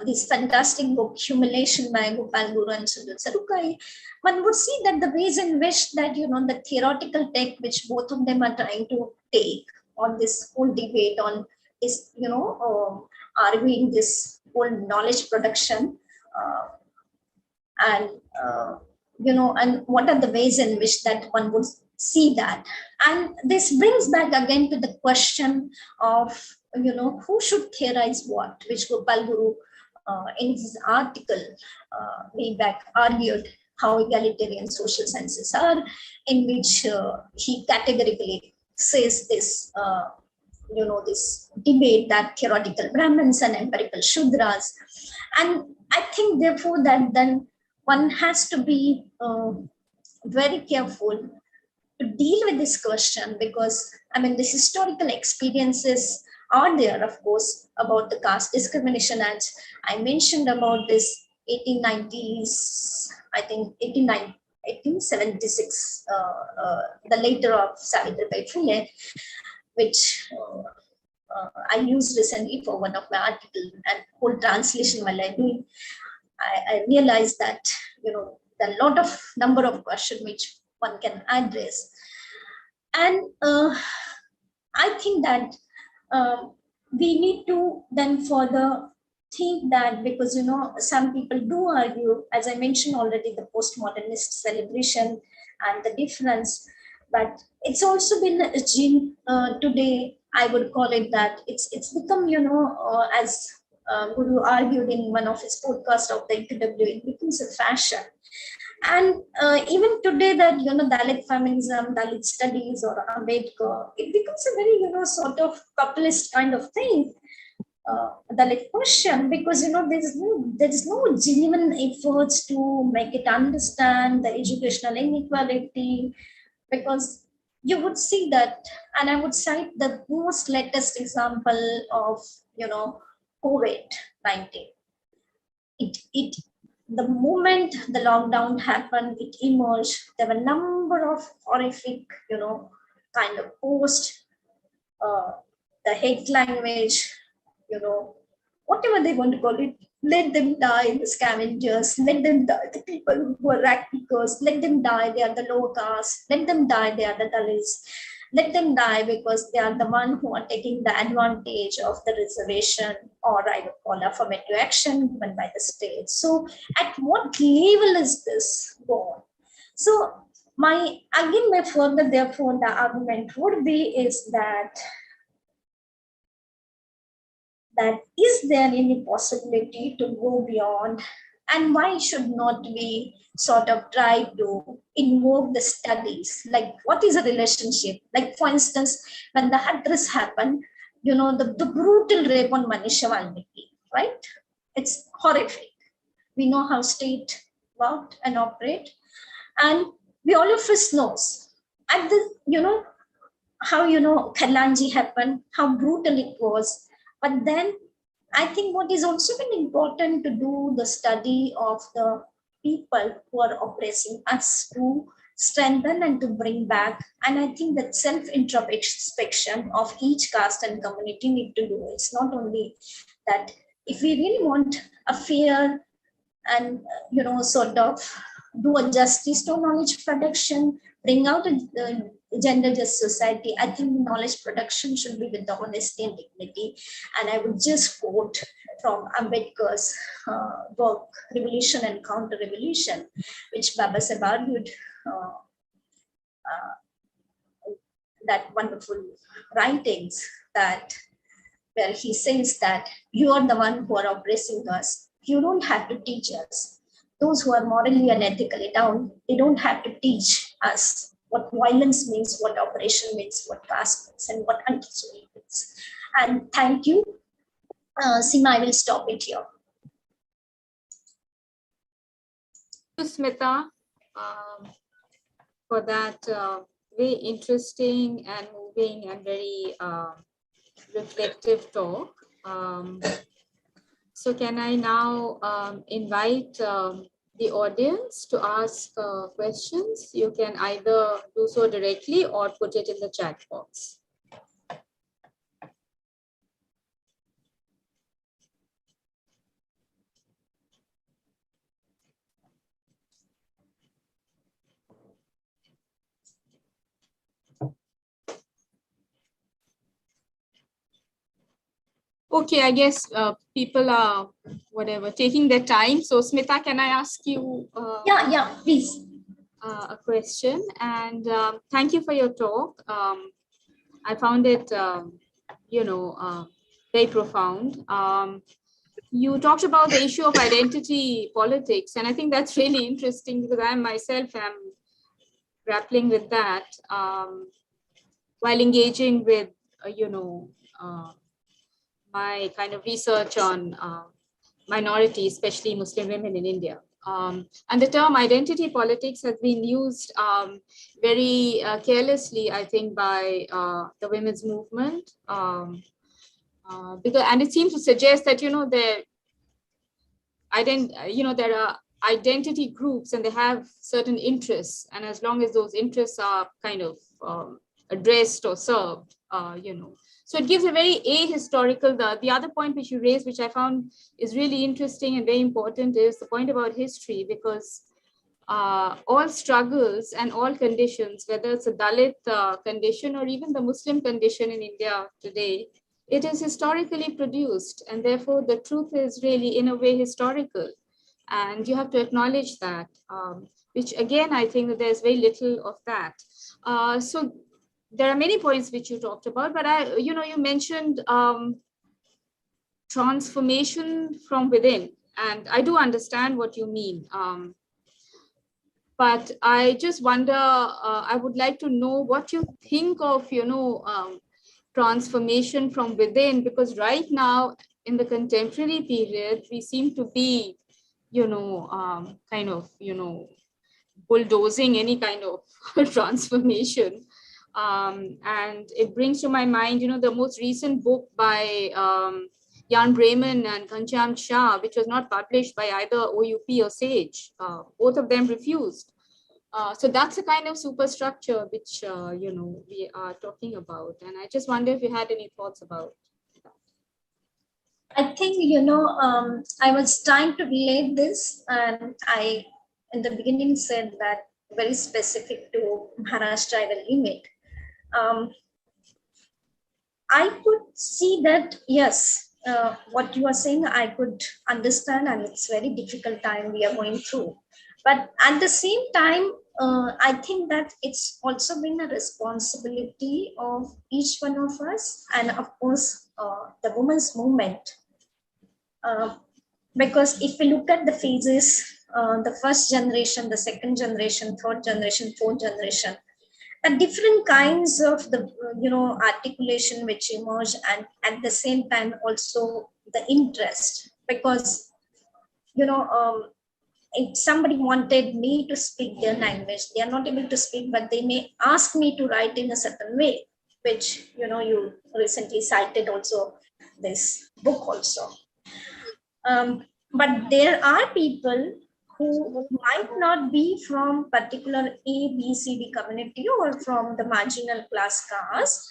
this fantastic book Humiliation by Gopal Guru and Sundar Sarukai, one would see that the ways in which that the theoretical take which both of them are trying to take on this whole debate on is arguing this whole knowledge production, uh, and and what are the ways in which that one would see that. And this brings back again to the question of who should theorize what, which Gopal Guru in his article way back argued how egalitarian social sciences are, in which he categorically says this this debate that theoretical Brahmins and empirical Shudras. And I think therefore that then one has to be very careful to deal with this question, because I mean the historical experiences are there, of course, about the caste discrimination. As I mentioned about this 1890s, I think 1876, the later of Savitribai Phule, which I used recently for one of my articles, and whole translation while I doing, I realized that there are a lot of number of questions which one can address. And I think that we need to then further think that, because some people do argue, as I mentioned already, the postmodernist celebration and the difference, but it's also been a gene today. I would call it that it's become as Guru argued in one of his podcasts of the UPW, it becomes a fashion. And even today that Dalit feminism, Dalit studies, or Ambedkar, it becomes a very sort of populist kind of thing. Dalit question, because there is no genuine efforts to make it understand the educational inequality, because you would see that, and I would cite the most latest example of COVID-19. It The moment the lockdown happened, it emerged. There were a number of horrific, kind of posts, uh, the hate language, you know, whatever they want to call it. Let them die, the scavengers. Let them die, the people who are rag pickers. Let them die, they are the lower caste. Let them die, they are the Dalits. Let them die because they are the one who are taking the advantage of the reservation, or I would call affirmative action given by the state. So, at what level is this going? So, my further, therefore, the argument would be is that is there any possibility to go beyond, and why should not we sort of try to invoke the studies, like what is a relationship, like for instance, when the Hadras happened, the brutal rape on Manisha Valmiki, right? It's horrific. We know how state worked and operate, and we all of us knows at the how Kalanji happened, how brutal it was. But then I think what is also been important to do the study of the people who are oppressing us, to strengthen and to bring back. And I think that self-introspection of each caste and community need to do. It's not only that if we really want a fair and sort of do a justice to knowledge production, bring out a gender just society, I think knowledge production should be with the honesty and dignity. And I would just quote from Ambedkar's book Revolution and Counter Revolution, which Baba Saheb argued, uh, that wonderful writings, that where he says that you are the one who are oppressing us. You don't have to teach us. Those who are morally and ethically down, they don't have to teach us what violence means, what oppression means, what caste means, and what anti-social means. And thank you. Seema, I will stop it here. Thank you, Smita, for that very interesting and moving and very reflective talk. So can I now invite the audience to ask questions? You can either do so directly or put it in the chat box. Okay, I guess people are taking their time. So Smita, can I ask you? Yeah, please. A question, and thank you for your talk. I found it, very profound. You talked about the issue of identity politics, and I think that's really interesting because I myself am grappling with that while engaging with, my kind of research on minorities, especially Muslim women in India. And the term identity politics has been used very carelessly, I think, by the women's movement. And it seems to suggest that, there are identity groups and they have certain interests. And as long as those interests are kind of addressed or served, So it gives a very ahistorical, the other point which you raised, which I found is really interesting and very important, is the point about history, because all struggles and all conditions, whether it's a Dalit condition or even the Muslim condition in India today, it is historically produced. And therefore, the truth is really, in a way, historical. And you have to acknowledge that, which again, I think that there's very little of that. So there are many points which you talked about, but you mentioned transformation from within, and I do understand what you mean. But I just wonder, I would like to know what you think of, transformation from within, because right now, in the contemporary period, we seem to be, kind of, bulldozing any kind of transformation. And it brings to my mind, the most recent book by Jan Bremen and Ghanshyam Shah, which was not published by either OUP or SAGE. Both of them refused. So that's the kind of superstructure which, we are talking about. And I just wonder if you had any thoughts about that. I think, I was trying to relate this, and I, in the beginning, said that very specific to Maharashtra, I will limit. I could see that, yes, what you are saying, I could understand, and it's very difficult time we are going through. But at the same time, I think that it's also been a responsibility of each one of us, and of course, the women's movement. Because if we look at the phases, the first generation, the second generation, third generation, fourth generation, different kinds of the articulation which emerge, and at the same time also the interest, because if somebody wanted me to speak their language, they are not able to speak, but they may ask me to write in a certain way, which you recently cited also this book also. But there are people who might not be from particular A, B, C, D community or from the marginal class caste,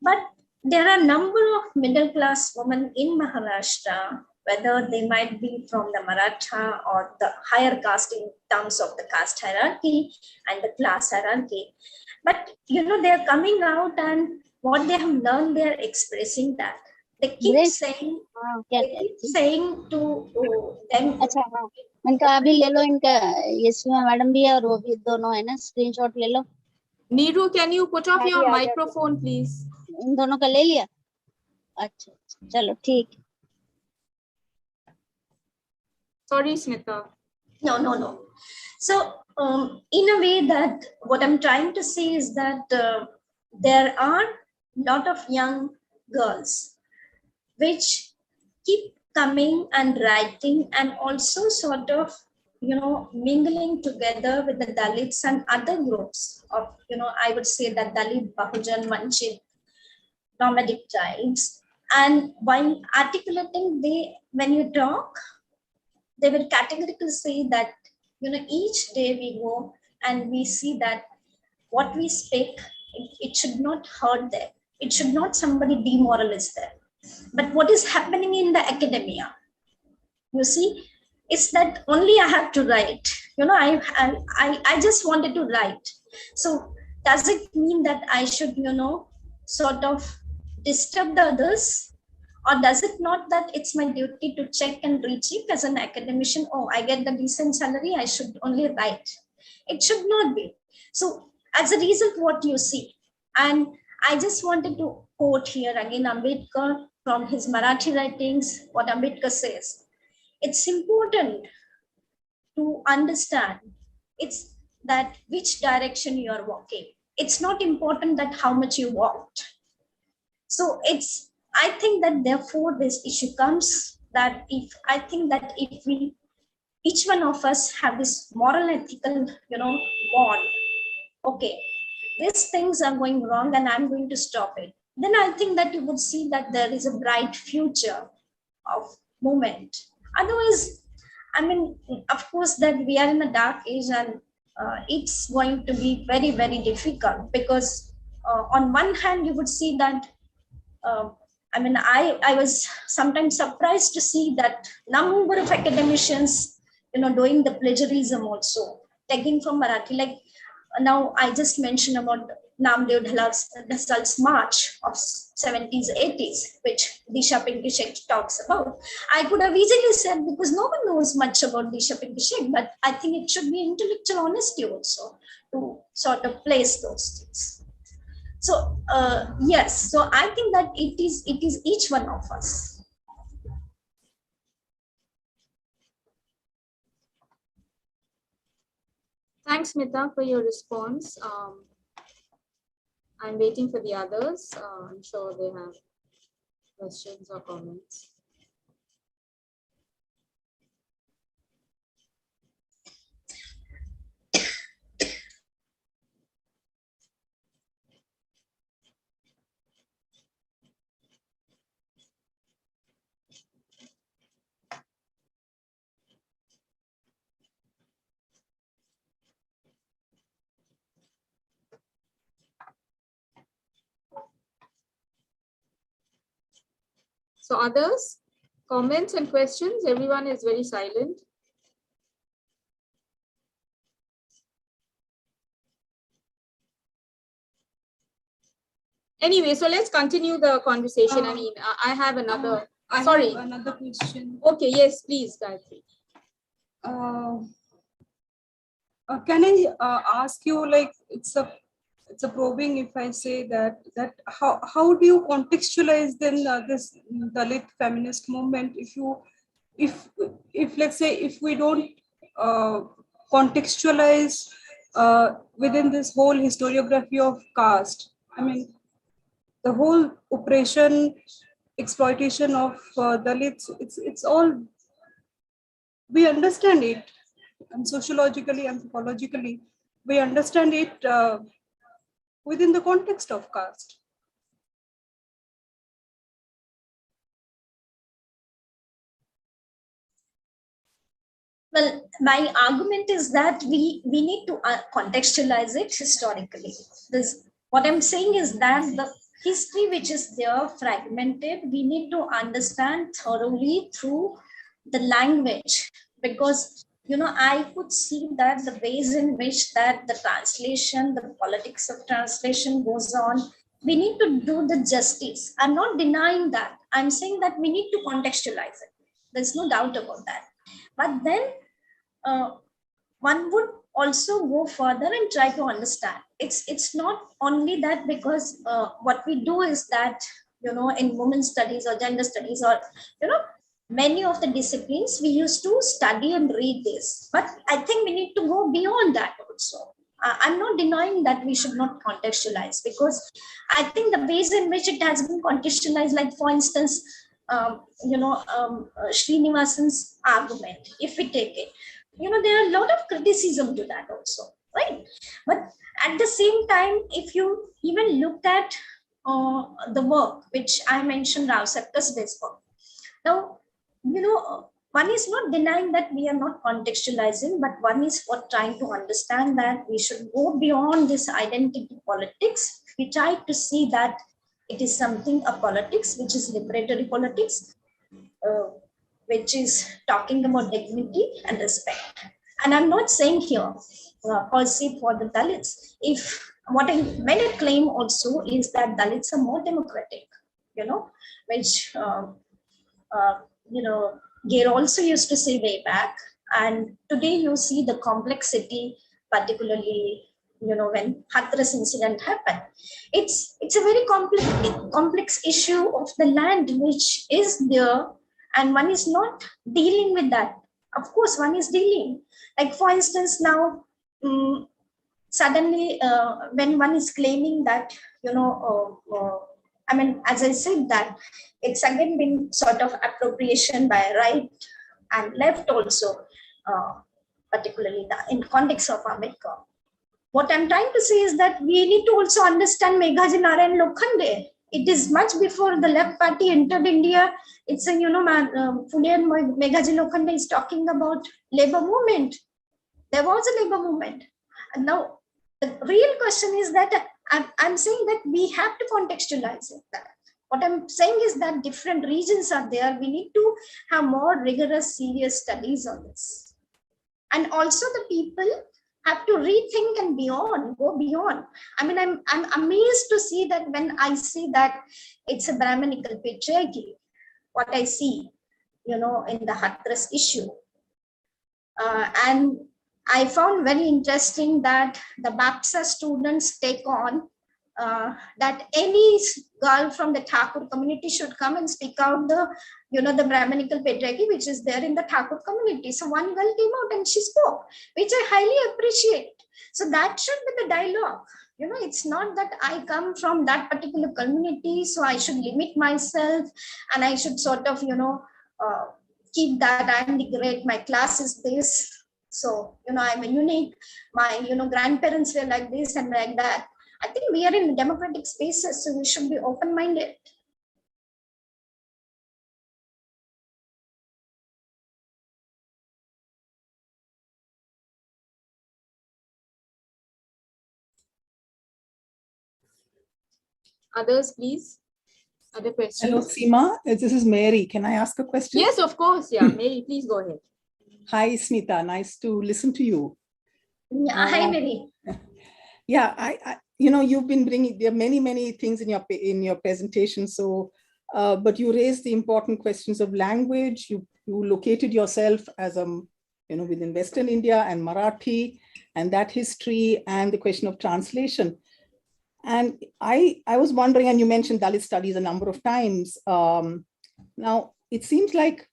but there are a number of middle class women in Maharashtra, whether they might be from the Maratha or the higher caste in terms of the caste hierarchy and the class hierarchy. But they are coming out, and what they have learned, they are expressing that. They keep saying to them. अच्छा हाँ, इनका अभी ले लो, इनका Yashma madam भी है और वो भी, दोनों है ना, स्क्रीनशॉट ले लो. Neeru, can you put off your microphone, please? इन दोनों का ले लिया. अच्छा, चलो ठीक. Sorry, Smita. No. So, in a way, that what I'm trying to say is that there are a lot of young girls which keep coming and writing, and also sort of mingling together with the Dalits and other groups of I would say that Dalit, Bahujan, Manchit, nomadic tribes. And while articulating, when you talk, they will categorically say that each day we go and we see that what we speak, it should not hurt them, it should not somebody demoralize them. But what is happening in the academia, you see, it's that only I have to write. I just wanted to write. So does it mean that I should sort of disturb the others? Or does it not that it's my duty to check and recheck as an academician? Oh, I get the decent salary, I should only write. It should not be. So as a result, what you see, and I just wanted to quote here again Ambedkar from his Marathi writings, what Ambedkar says. It's important to understand it's that which direction you are walking. It's not important that how much you walked. So I think that therefore this issue comes that if we, each one of us have this moral ethical, bond, okay, these things are going wrong and I'm going to stop it, then I think that you would see that there is a bright future of movement. Otherwise, I mean, of course, that we are in a dark age, and it's going to be very, very difficult, because on one hand, you would see that I was sometimes surprised to see that number of academicians, doing the plagiarism also, taking from Marathi. Like now, I just mentioned about Namdev Dhasal's march of 70s, 80s, which Disha Pinky Sheikh talks about. I could have easily said, because no one knows much about Disha Pinky Sheikh, but I think it should be intellectual honesty also to sort of place those things. So yes, so I think that it is each one of us. Thanks, Smita, for your response. I'm waiting for the others. I'm sure they have questions or comments. So others, comments and questions? Everyone is very silent. Anyway, so let's continue the conversation. I mean, I have another. Sorry, have another question. Okay, yes, please, Gayatri. Can I ask you, like, it's a probing if I say that how do you contextualize then this Dalit feminist movement if let's say if we don't contextualize within this whole historiography of caste? I mean, the whole oppression, exploitation of Dalits, it's all, we understand it, and sociologically, anthropologically, we understand it within the context of caste. Well, my argument is that we need to contextualize it historically. What I'm saying is that the history which is there fragmented, we need to understand thoroughly through the language, because I could see that the ways in which that the translation, the politics of translation goes on, we need to do the justice. I'm not denying that. I'm saying that we need to contextualize it. There's no doubt about that. But then one would also go further and try to understand. It's not only that, because what we do is that in women's studies or gender studies or many of the disciplines, we used to study and read this, but I think we need to go beyond that also. I'm not denying that we should not contextualize, because I think the ways in which it has been contextualized, like for instance, Srinivasan's argument, if we take it, there are a lot of criticism to that also, right? But at the same time, if you even look at the work which I mentioned, Rao Sakka's work, now, one is not denying that we are not contextualizing, but one is for trying to understand that we should go beyond this identity politics. We try to see that it is something, a politics, which is liberatory politics, which is talking about dignity and respect. And I'm not saying here, per se, for the Dalits. If what I made a claim also is that Dalits are more democratic, which uh, Gare also used to say way back. And today you see the complexity, particularly when Hathras incident happened. It's a very complex issue of the land which is there, and one is not dealing with that. Of course, one is dealing. Like for instance, now suddenly when one is claiming that I mean, as I said, that it's again been sort of appropriation by right and left also, particularly in context of Ambedkar. What I'm trying to say is that we need to also understand Meghaji Narayan Lokhande. It is much before the left party entered India. It's a, Phule and Meghaji Lokhande is talking about labor movement. There was a labor movement. And now the real question is that I'm saying that we have to contextualize it. What I'm saying is that different regions are there. We need to have more rigorous, serious studies on this. And also the people have to rethink and go beyond. I mean, I'm amazed to see that when I see that it's a Brahminical patriarchy, what I see, in the Hathras issue. And I found very interesting that the BAPSA students take on that any girl from the Thakur community should come and speak out the Brahminical patriarchy which is there in the Thakur community. So one girl came out and she spoke, which I highly appreciate. So that should be the dialogue. It's not that I come from that particular community, so I should limit myself and I should sort of, keep that I'm the great, my class is this. So, I'm a unique, my, grandparents were like this and like that. I think we are in democratic spaces, so we should be open-minded. Others, please. Other Hello, questions? Seema. This is Mary. Can I ask a question? Yes, of course. Yeah, Mary, please go ahead. Hi, Smita. Nice to listen to you. Yeah, hi, Mary. Yeah, you've been bringing, there are many things in your presentation. So, but you raised the important questions of language. You located yourself as within Western India and Marathi, and that history and the question of translation. And I was wondering, and you mentioned Dalit studies a number of times. Now it seems like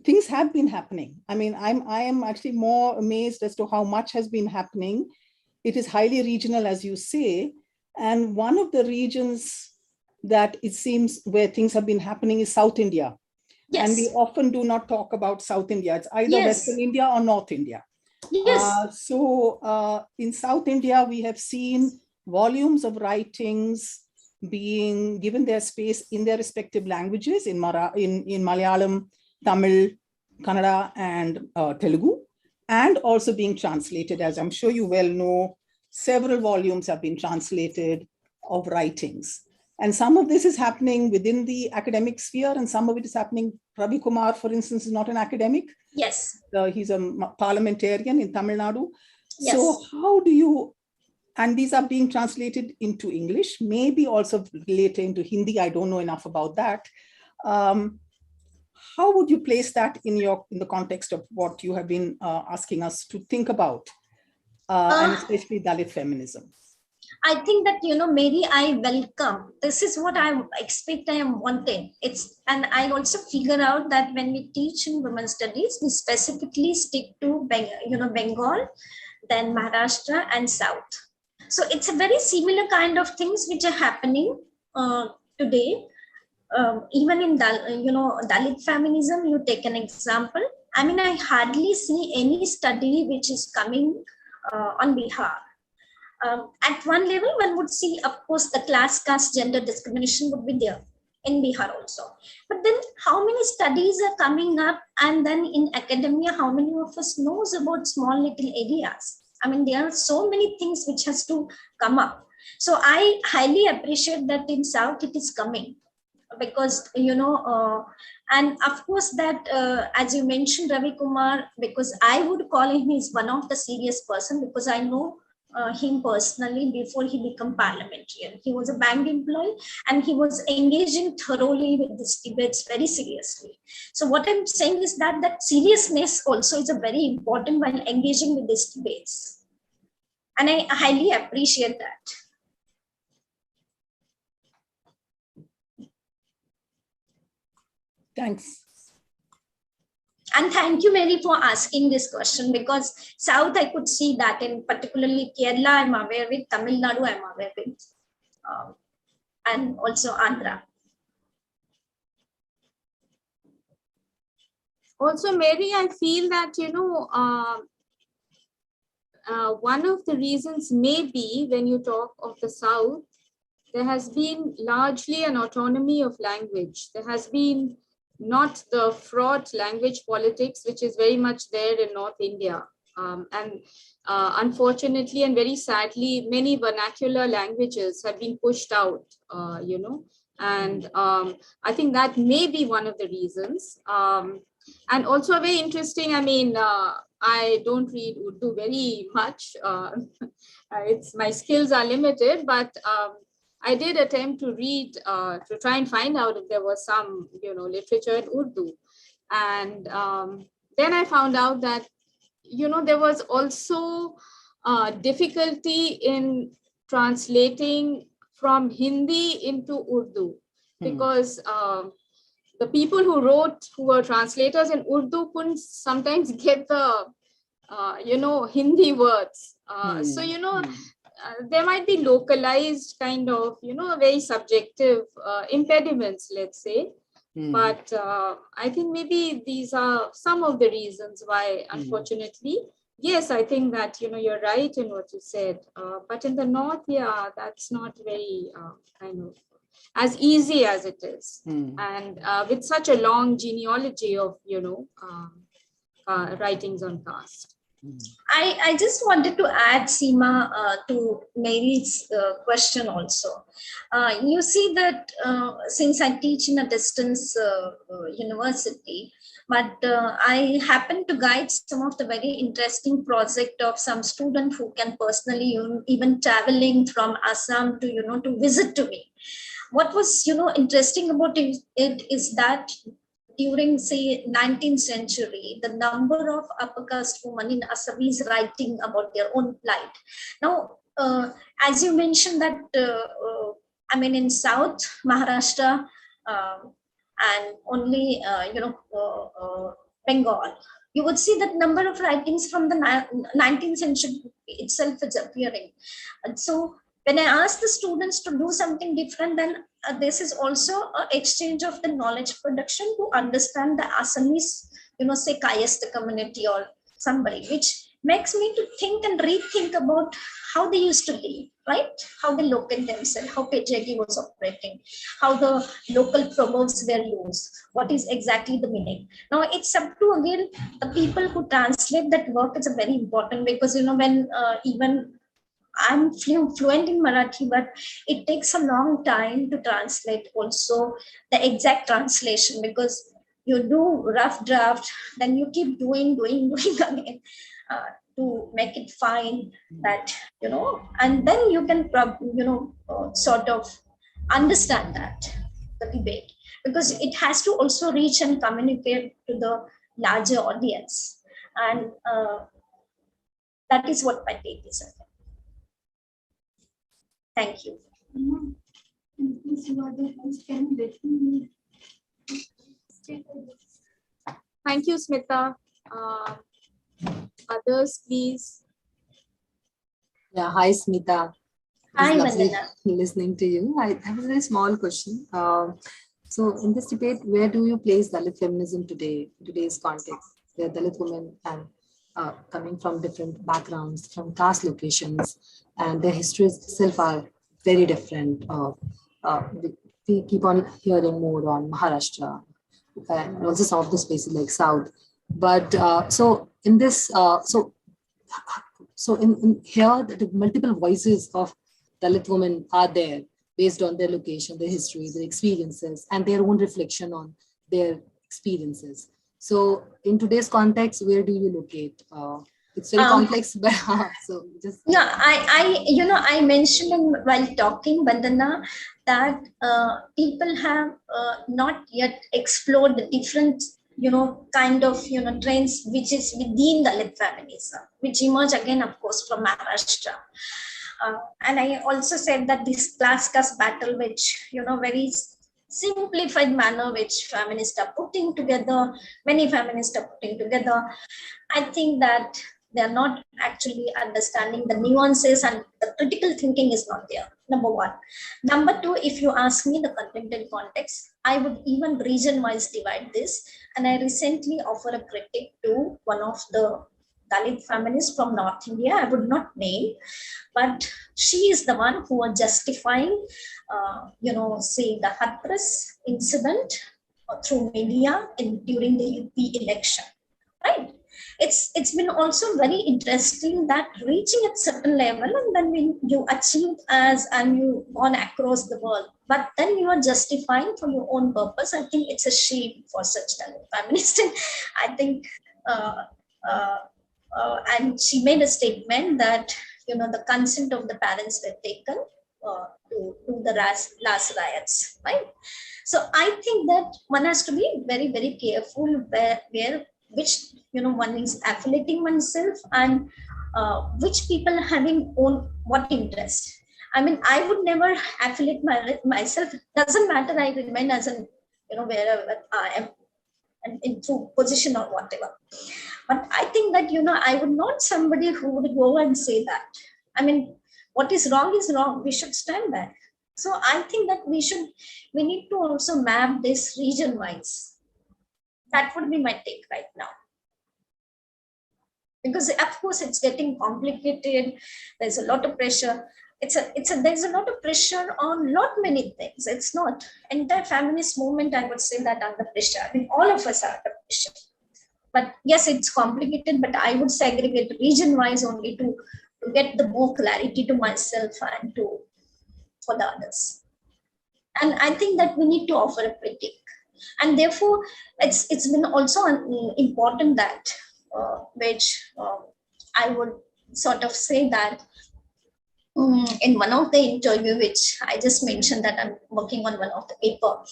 things have been happening. I mean, I am actually more amazed as to how much has been happening. It is highly regional, as you say. And one of the regions that it seems where things have been happening is South India. Yes. And we often do not talk about South India. It's either Yes. Western India or North India. Yes. So in South India, we have seen volumes of writings being given their space in their respective languages, in Malayalam, Tamil, Kannada, and Telugu, and also being translated. As I'm sure you well know, several volumes have been translated of writings. And some of this is happening within the academic sphere, and some of it is happening. Ravi Kumar, for instance, is not an academic. Yes. He's a parliamentarian in Tamil Nadu. Yes. So how do you, and these are being translated into English, maybe also later into Hindi. I don't know enough about that. How would you place that in the context of what you have been asking us to think about, and especially Dalit feminism? I think that, Mary, I welcome. This is what I expect, I am wanting. And I also figure out that when we teach in women's studies, we specifically stick to Bengal, then Maharashtra and South. So it's a very similar kind of things which are happening today. Even in Dalit feminism, you take an example. I mean, I hardly see any study which is coming on Bihar. At one level, one would see, of course, the class, caste, gender discrimination would be there in Bihar also. But then how many studies are coming up? And then in academia, how many of us knows about small little areas? I mean, there are so many things which has to come up. So I highly appreciate that in South it is coming. Because and of course that as you mentioned Ravi Kumar, because I would call him is one of the serious person, because I know him personally before he became parliamentarian. He was a bank employee and he was engaging thoroughly with these debates very seriously. So what I'm saying is that seriousness also is a very important while engaging with these debates, and I highly appreciate that. Thanks. And thank you, Mary, for asking this question, because South, I could see that in particularly Kerala, I'm aware with, Tamil Nadu, I'm aware with, and also Andhra. Also, Mary, I feel that, one of the reasons may be when you talk of the South, there has been largely an autonomy of language. There has been not the fraught language politics, which is very much there in North India. And unfortunately and very sadly, many vernacular languages have been pushed out, and I think that may be one of the reasons. And also very interesting, I mean, I don't read Urdu very much. My skills are limited, but I did attempt to read, to try and find out if there was some, literature in Urdu. And then I found out that, there was also difficulty in translating from Hindi into Urdu, because the people who were translators in Urdu couldn't sometimes get the, Hindi words. So, there might be localized kind of, very subjective impediments, let's say. But I think maybe these are some of the reasons why, unfortunately, yes, I think that, you're right in what you said. But in the North, yeah, that's not very kind of as easy as it is. And with such a long genealogy of, writings on caste. I just wanted to add, Seema, to Mary's question also. You see that since I teach in a distance university, but I happen to guide some of the very interesting project of some student who can personally even traveling from Assam to, to visit to me. What was, interesting about it is that during, say, 19th century, the number of upper caste women in Assam is writing about their own plight. Now, as you mentioned that, in South Maharashtra and only, Bengal, you would see that number of writings from the 19th century itself is appearing. And so when I ask the students to do something different, then this is also an exchange of the knowledge production to understand the Assamese, say Kayastha community or somebody, which makes me to think and rethink about how they used to live, right? How they locate themselves, how patriarchy was operating, how the local proverbs were used, what is exactly the meaning. Now it's up to, again, the people who translate that work is a very important, because when even I'm fluent in Marathi, but it takes a long time to translate also the exact translation, because you do rough draft, then you keep doing again to make it fine, that, and then you can, sort of understand that, the debate, because it has to also reach and communicate to the larger audience. And that is what my take is. Thank you. Thank you, Smita. Others, please. Yeah, hi Smita. Hi, It's lovely Vandana. listening to you. I have a very small question. So in this debate, where do you place Dalit feminism today, today's context, where Dalit women and coming from different backgrounds, from caste locations, and their histories itself are very different. We keep on hearing more on Maharashtra and also some of the spaces like South. But so in this, so in here, the multiple voices of Dalit women are there based on their location, their history, their experiences, and their own reflection on their experiences. So in today's context, where do you locate? It's very complex, but so just Yeah, I mentioned while talking, Vandana, that people have not yet explored the different, kind of, trends which is within Dalit feminism, which emerge again, of course, from Maharashtra. And I also said that this class caste battle, which, very simplified manner, which feminists are putting together, many feminists are putting together, I think that they're not actually understanding the nuances, and the critical thinking is not there. Number one. Number two, if you ask me the contemporary context, I would even region wise divide this. And I recently offered a critique to one of the Dalit feminists from North India. I would not name, but she is the one who are justifying, say the Hathras incident through media during the UP election, right? It's been also very interesting that reaching at certain level, and then when you achieve as and you gone across the world, but then you are justifying for your own purpose. I think it's a shame for such talent feminist. I think uh, and she made a statement that, the consent of the parents were taken to do the last riots, right? So I think that one has to be very, very careful where which, one is affiliating oneself, and which people having own what interest. I mean, I would never affiliate myself. Doesn't matter. I remain as an, wherever I am, and into position or whatever. But I think that, I would not somebody who would go and say that. I mean, what is wrong is wrong. We should stand back. So I think that we need to also map this region wise. That would be my take right now. Because of course it's getting complicated. There's a lot of pressure. There's a lot of pressure on lot many things. It's not entire feminist movement, I would say, that under pressure. I mean, all of us are under pressure. But yes, it's complicated, but I would segregate region-wise only to get the more clarity to myself and to for the others. And I think that we need to offer a critique. And therefore, it's been also important that which I would sort of say that in one of the interview, which I just mentioned that I'm working on one of the paper,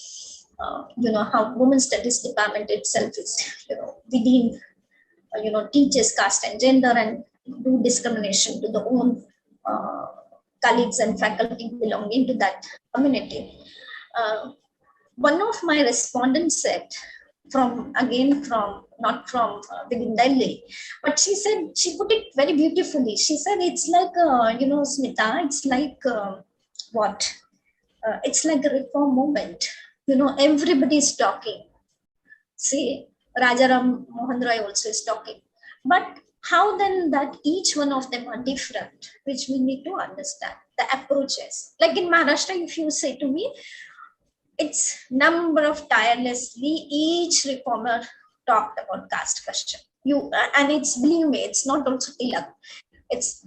how Women's Studies Department itself is, within, teaches caste and gender and do discrimination to the own colleagues and faculty belonging to that community. One of my respondents said, not from within Delhi, but she said, she put it very beautifully. She said, it's like, Smita, it's like what? It's like a reform movement. Everybody is talking. See, Rajaram Mohan Roy also is talking. But how then that each one of them are different, which we need to understand, the approaches. Like in Maharashtra, if you say to me, it's number of tirelessly each reformer talked about caste question. And it's, believe me, it's not also Tilak. It's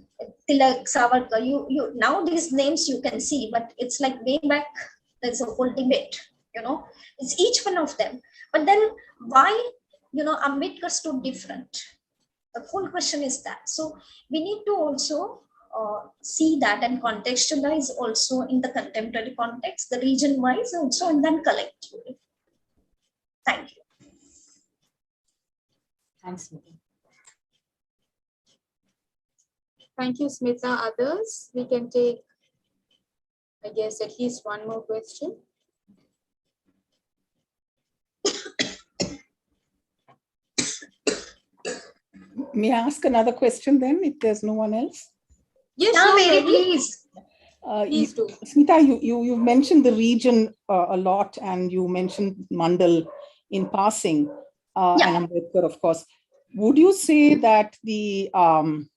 Tilak, Savarkar. You now these names you can see, but it's like way back. There's a whole debate. It's each one of them. But then why Ambedkar stood different? The whole question is that. So we need to also see that and contextualize also in the contemporary context, the region wise also, and then collectively. Thank you. Thanks, Smita. Thank you, Smita. Others, we can take, I guess, at least one more question. May I ask another question then, if there's no one else? Yes, Now, sure, Mary, Ravi. please. Please do. Smita, you mentioned the region a lot, and you mentioned Mandal in passing, and Ambedkar, of course. Would you say that the, and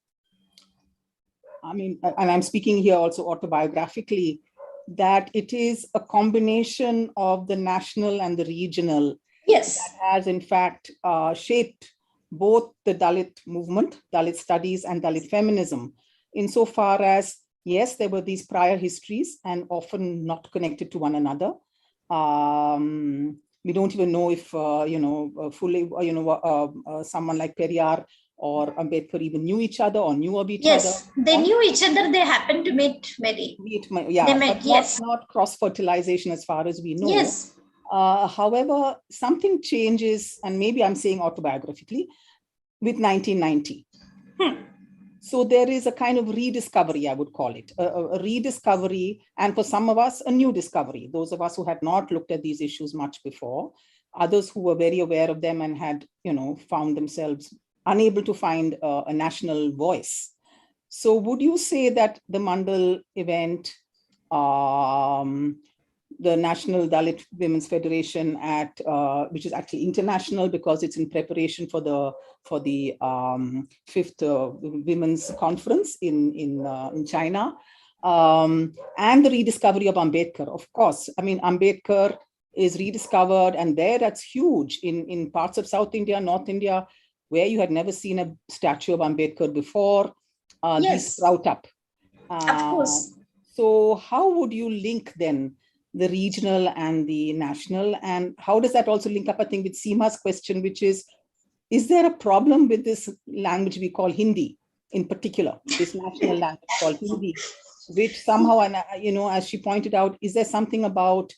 I'm speaking here also autobiographically, that it is a combination of the national and the regional Yes. that has in fact shaped both the Dalit movement, Dalit studies, and Dalit feminism, insofar as, yes, there were these prior histories and often not connected to one another. We don't even know if, fully, someone like Periyar or Ambedkar even knew each other or knew of each other. Yes, they knew each other. They happened to meet Mary. Yeah, they met, but yes. not cross-fertilization as far as we know. Yes. However, something changes, and maybe I'm saying autobiographically, with 1990. So there is a kind of rediscovery, I would call it, a rediscovery, and for some of us, a new discovery. Those of us who had not looked at these issues much before, others who were very aware of them and had, found themselves unable to find a national voice. So would you say that the Mandal event, the National Dalit Women's Federation which is actually international because it's in preparation for the 5th Women's Conference in China, and the rediscovery of Ambedkar, of course. I mean, Ambedkar is rediscovered, and that's huge in parts of South India, North India, where you had never seen a statue of Ambedkar before. These sprout up. Of course. So how would you link then the regional and the national? And how does that also link up, I think, with Seema's question, which is there a problem with this language we call Hindi in particular, this national language called Hindi, which somehow, and as she pointed out, is there something about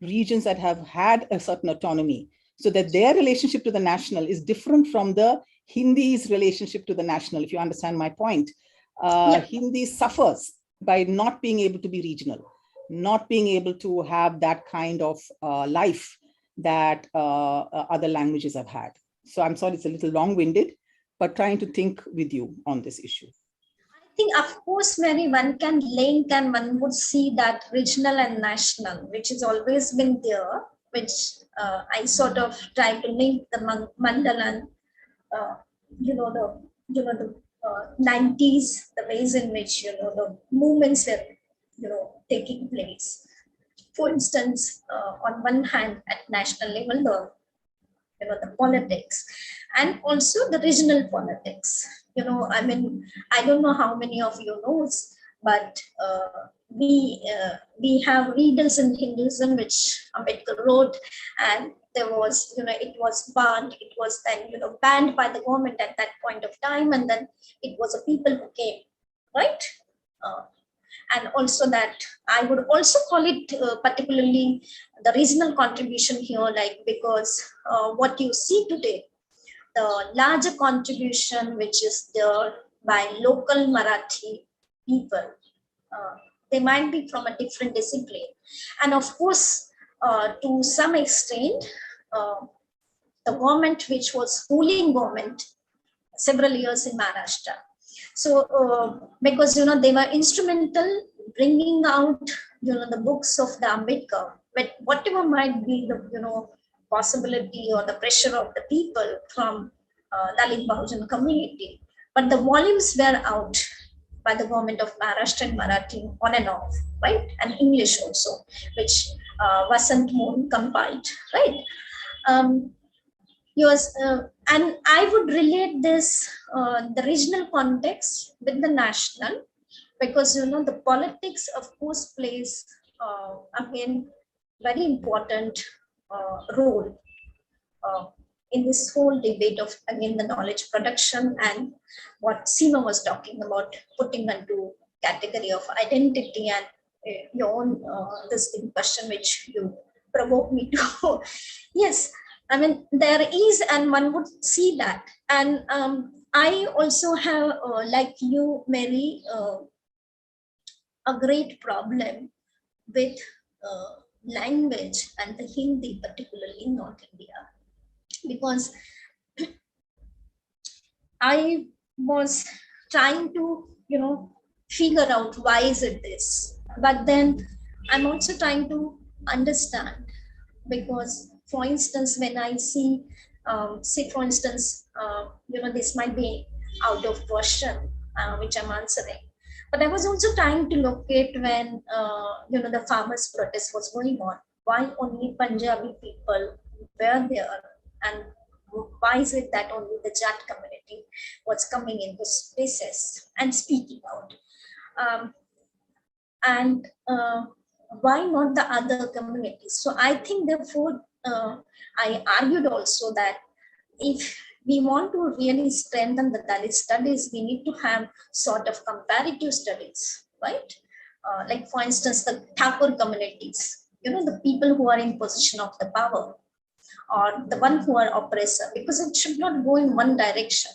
regions that have had a certain autonomy so that their relationship to the national is different from the Hindi's relationship to the national, if you understand my point? Hindi suffers by not being able to be regional, not being able to have that kind of life that other languages have had. So I'm sorry, it's a little long-winded, but trying to think with you on this issue. I think, of course, Mary, one can link and one would see that regional and national, which has always been there, which I sort of try to link the Mandal and, the 90s, the ways in which, the movements were, taking place. For instance, on one hand, at national level, the politics, and also the regional politics. I mean, I don't know how many of you knows, but we have riddles in Hinduism, which Ambedkar wrote, and there was, it was banned. It was then, banned by the government at that point of time, and then it was the people who came, right? Uh, and also that I would also call it particularly the regional contribution here, like because what you see today, the larger contribution which is there by local Marathi people. Uh, they might be from a different discipline. And of course, to some extent, uh, the government which was ruling government several years in Maharashtra. So because they were instrumental bringing out the books of the Ambedkar, but whatever might be the possibility or the pressure of the people from Dalit Bahujan community, but the volumes were out by the government of Maharashtra and Marathi on and off, right? And English also, which Vasant Mohan compiled, right? Yes, and I would relate this the regional context with the national, because the politics of course plays again very important role in this whole debate of again the knowledge production and what Seema was talking about, putting into category of identity and your own this thing question which you provoke me to. Yes, I mean there is, and one would see that, and I also have like you, Mary, a great problem with language and the Hindi, particularly in North India, because I was trying to, figure out why is it this, but then I'm also trying to understand, because, for instance, when I see, say, for instance, this might be out of question, which I'm answering, but I was also trying to locate when, the farmers' protest was going on, why only Punjabi people were there, and why is it that only the Jat community was coming into spaces and speaking out? And why not the other communities? So I think, therefore, I argued also that if we want to really strengthen the Dalit studies, we need to have sort of comparative studies, right? Like, for instance, the Thakur communities, the people who are in position of the power, or the one who are oppressor, because it should not go in one direction.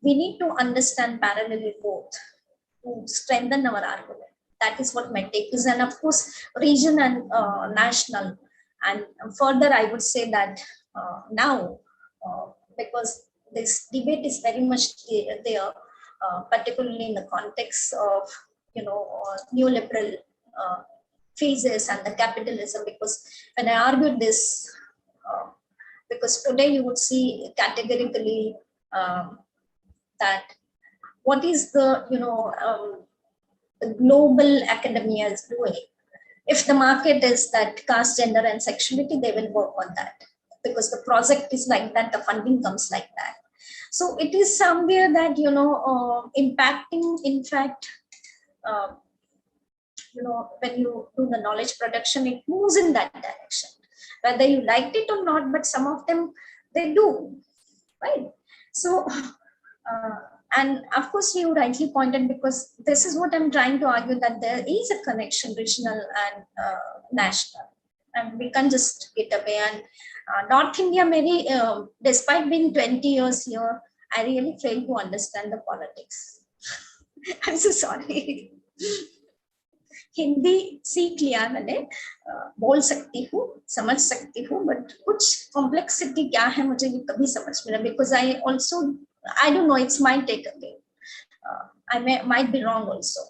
We need to understand parallelly both to strengthen our argument. That is what my take is, and of course, region and national. And further, I would say that now, because this debate is very much there, particularly in the context of neoliberal phases and the capitalism, because when I argued this, because today you would see categorically that what is the the global academia is doing. If the market is that caste, gender, and sexuality, they will work on that, because the project is like that, the funding comes like that. So it is somewhere that impacting, in fact, when you do the knowledge production, it moves in that direction, whether you liked it or not, but some of them, they do, right? So, and of course, you rightly pointed, because this is what I'm trying to argue, that there is a connection, regional and national, and we can't just get away. And North India, maybe, despite being 20 years here, I really fail to understand the politics. I'm so sorry. Hindi सीख लिया मैंने, बोल सकती हूँ, समझ सकती हूँ, but कुछ कॉम्प्लेक्सिटी क्या है मुझे ये कभी समझ में नहीं, because I also, I don't know, it's my take again. I might be wrong also.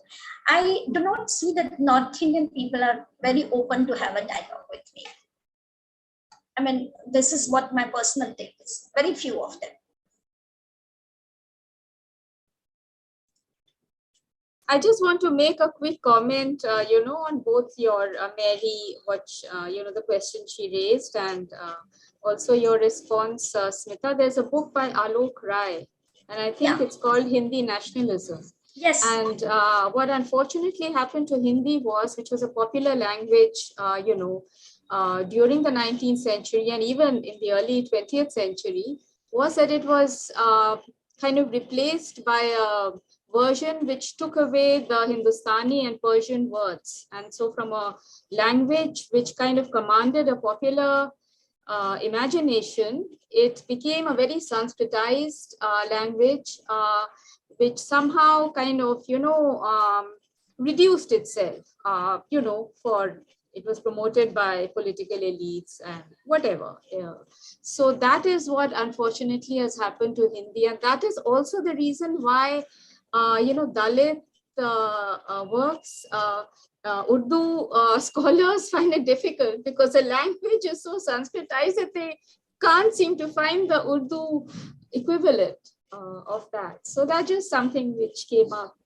I do not see that North Indian people are very open to have a dialogue with me. I mean, this is what my personal take is. Very few of them. I just want to make a quick comment, on both your Mary, the question she raised, and also your response, Smita. There's a book by Alok Rai, and I think it's called Hindi Nationalism. Yes. And what unfortunately happened to Hindi which was a popular language, during the 19th century and even in the early 20th century, was that it was kind of replaced by a version which took away the Hindustani and Persian words. And so from a language which kind of commanded a popular imagination, it became a very Sanskritized language, which somehow kind of, reduced itself, for it was promoted by political elites and whatever. Yeah. So that is what unfortunately has happened to Hindi. And that is also the reason why, Dalit works, Urdu scholars find it difficult, because the language is so Sanskritized that they can't seem to find the Urdu equivalent of that. So that's just something which came up,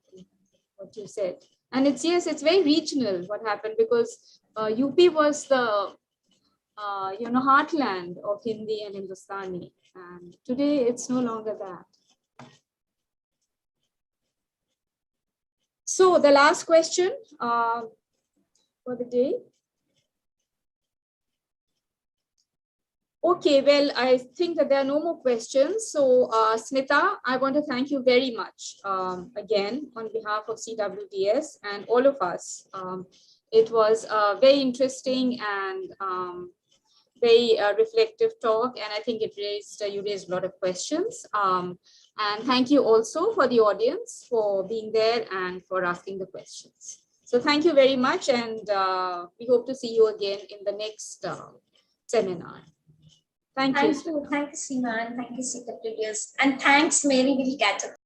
what you said. And it's very regional what happened, because UP was the heartland of Hindi and Hindustani, and today it's no longer that. So the last question for the day. Okay, well, I think that there are no more questions. So, Smita, I want to thank you very much again on behalf of CWDS and all of us. It was a very interesting and very reflective talk, and I think you raised a lot of questions. And thank you also for the audience for being there and for asking the questions. So thank you very much, and we hope to see you again in the next seminar. Thank you. Thank you, Seema, and thank you, CWDS. And thanks, Mary. We'll catch up.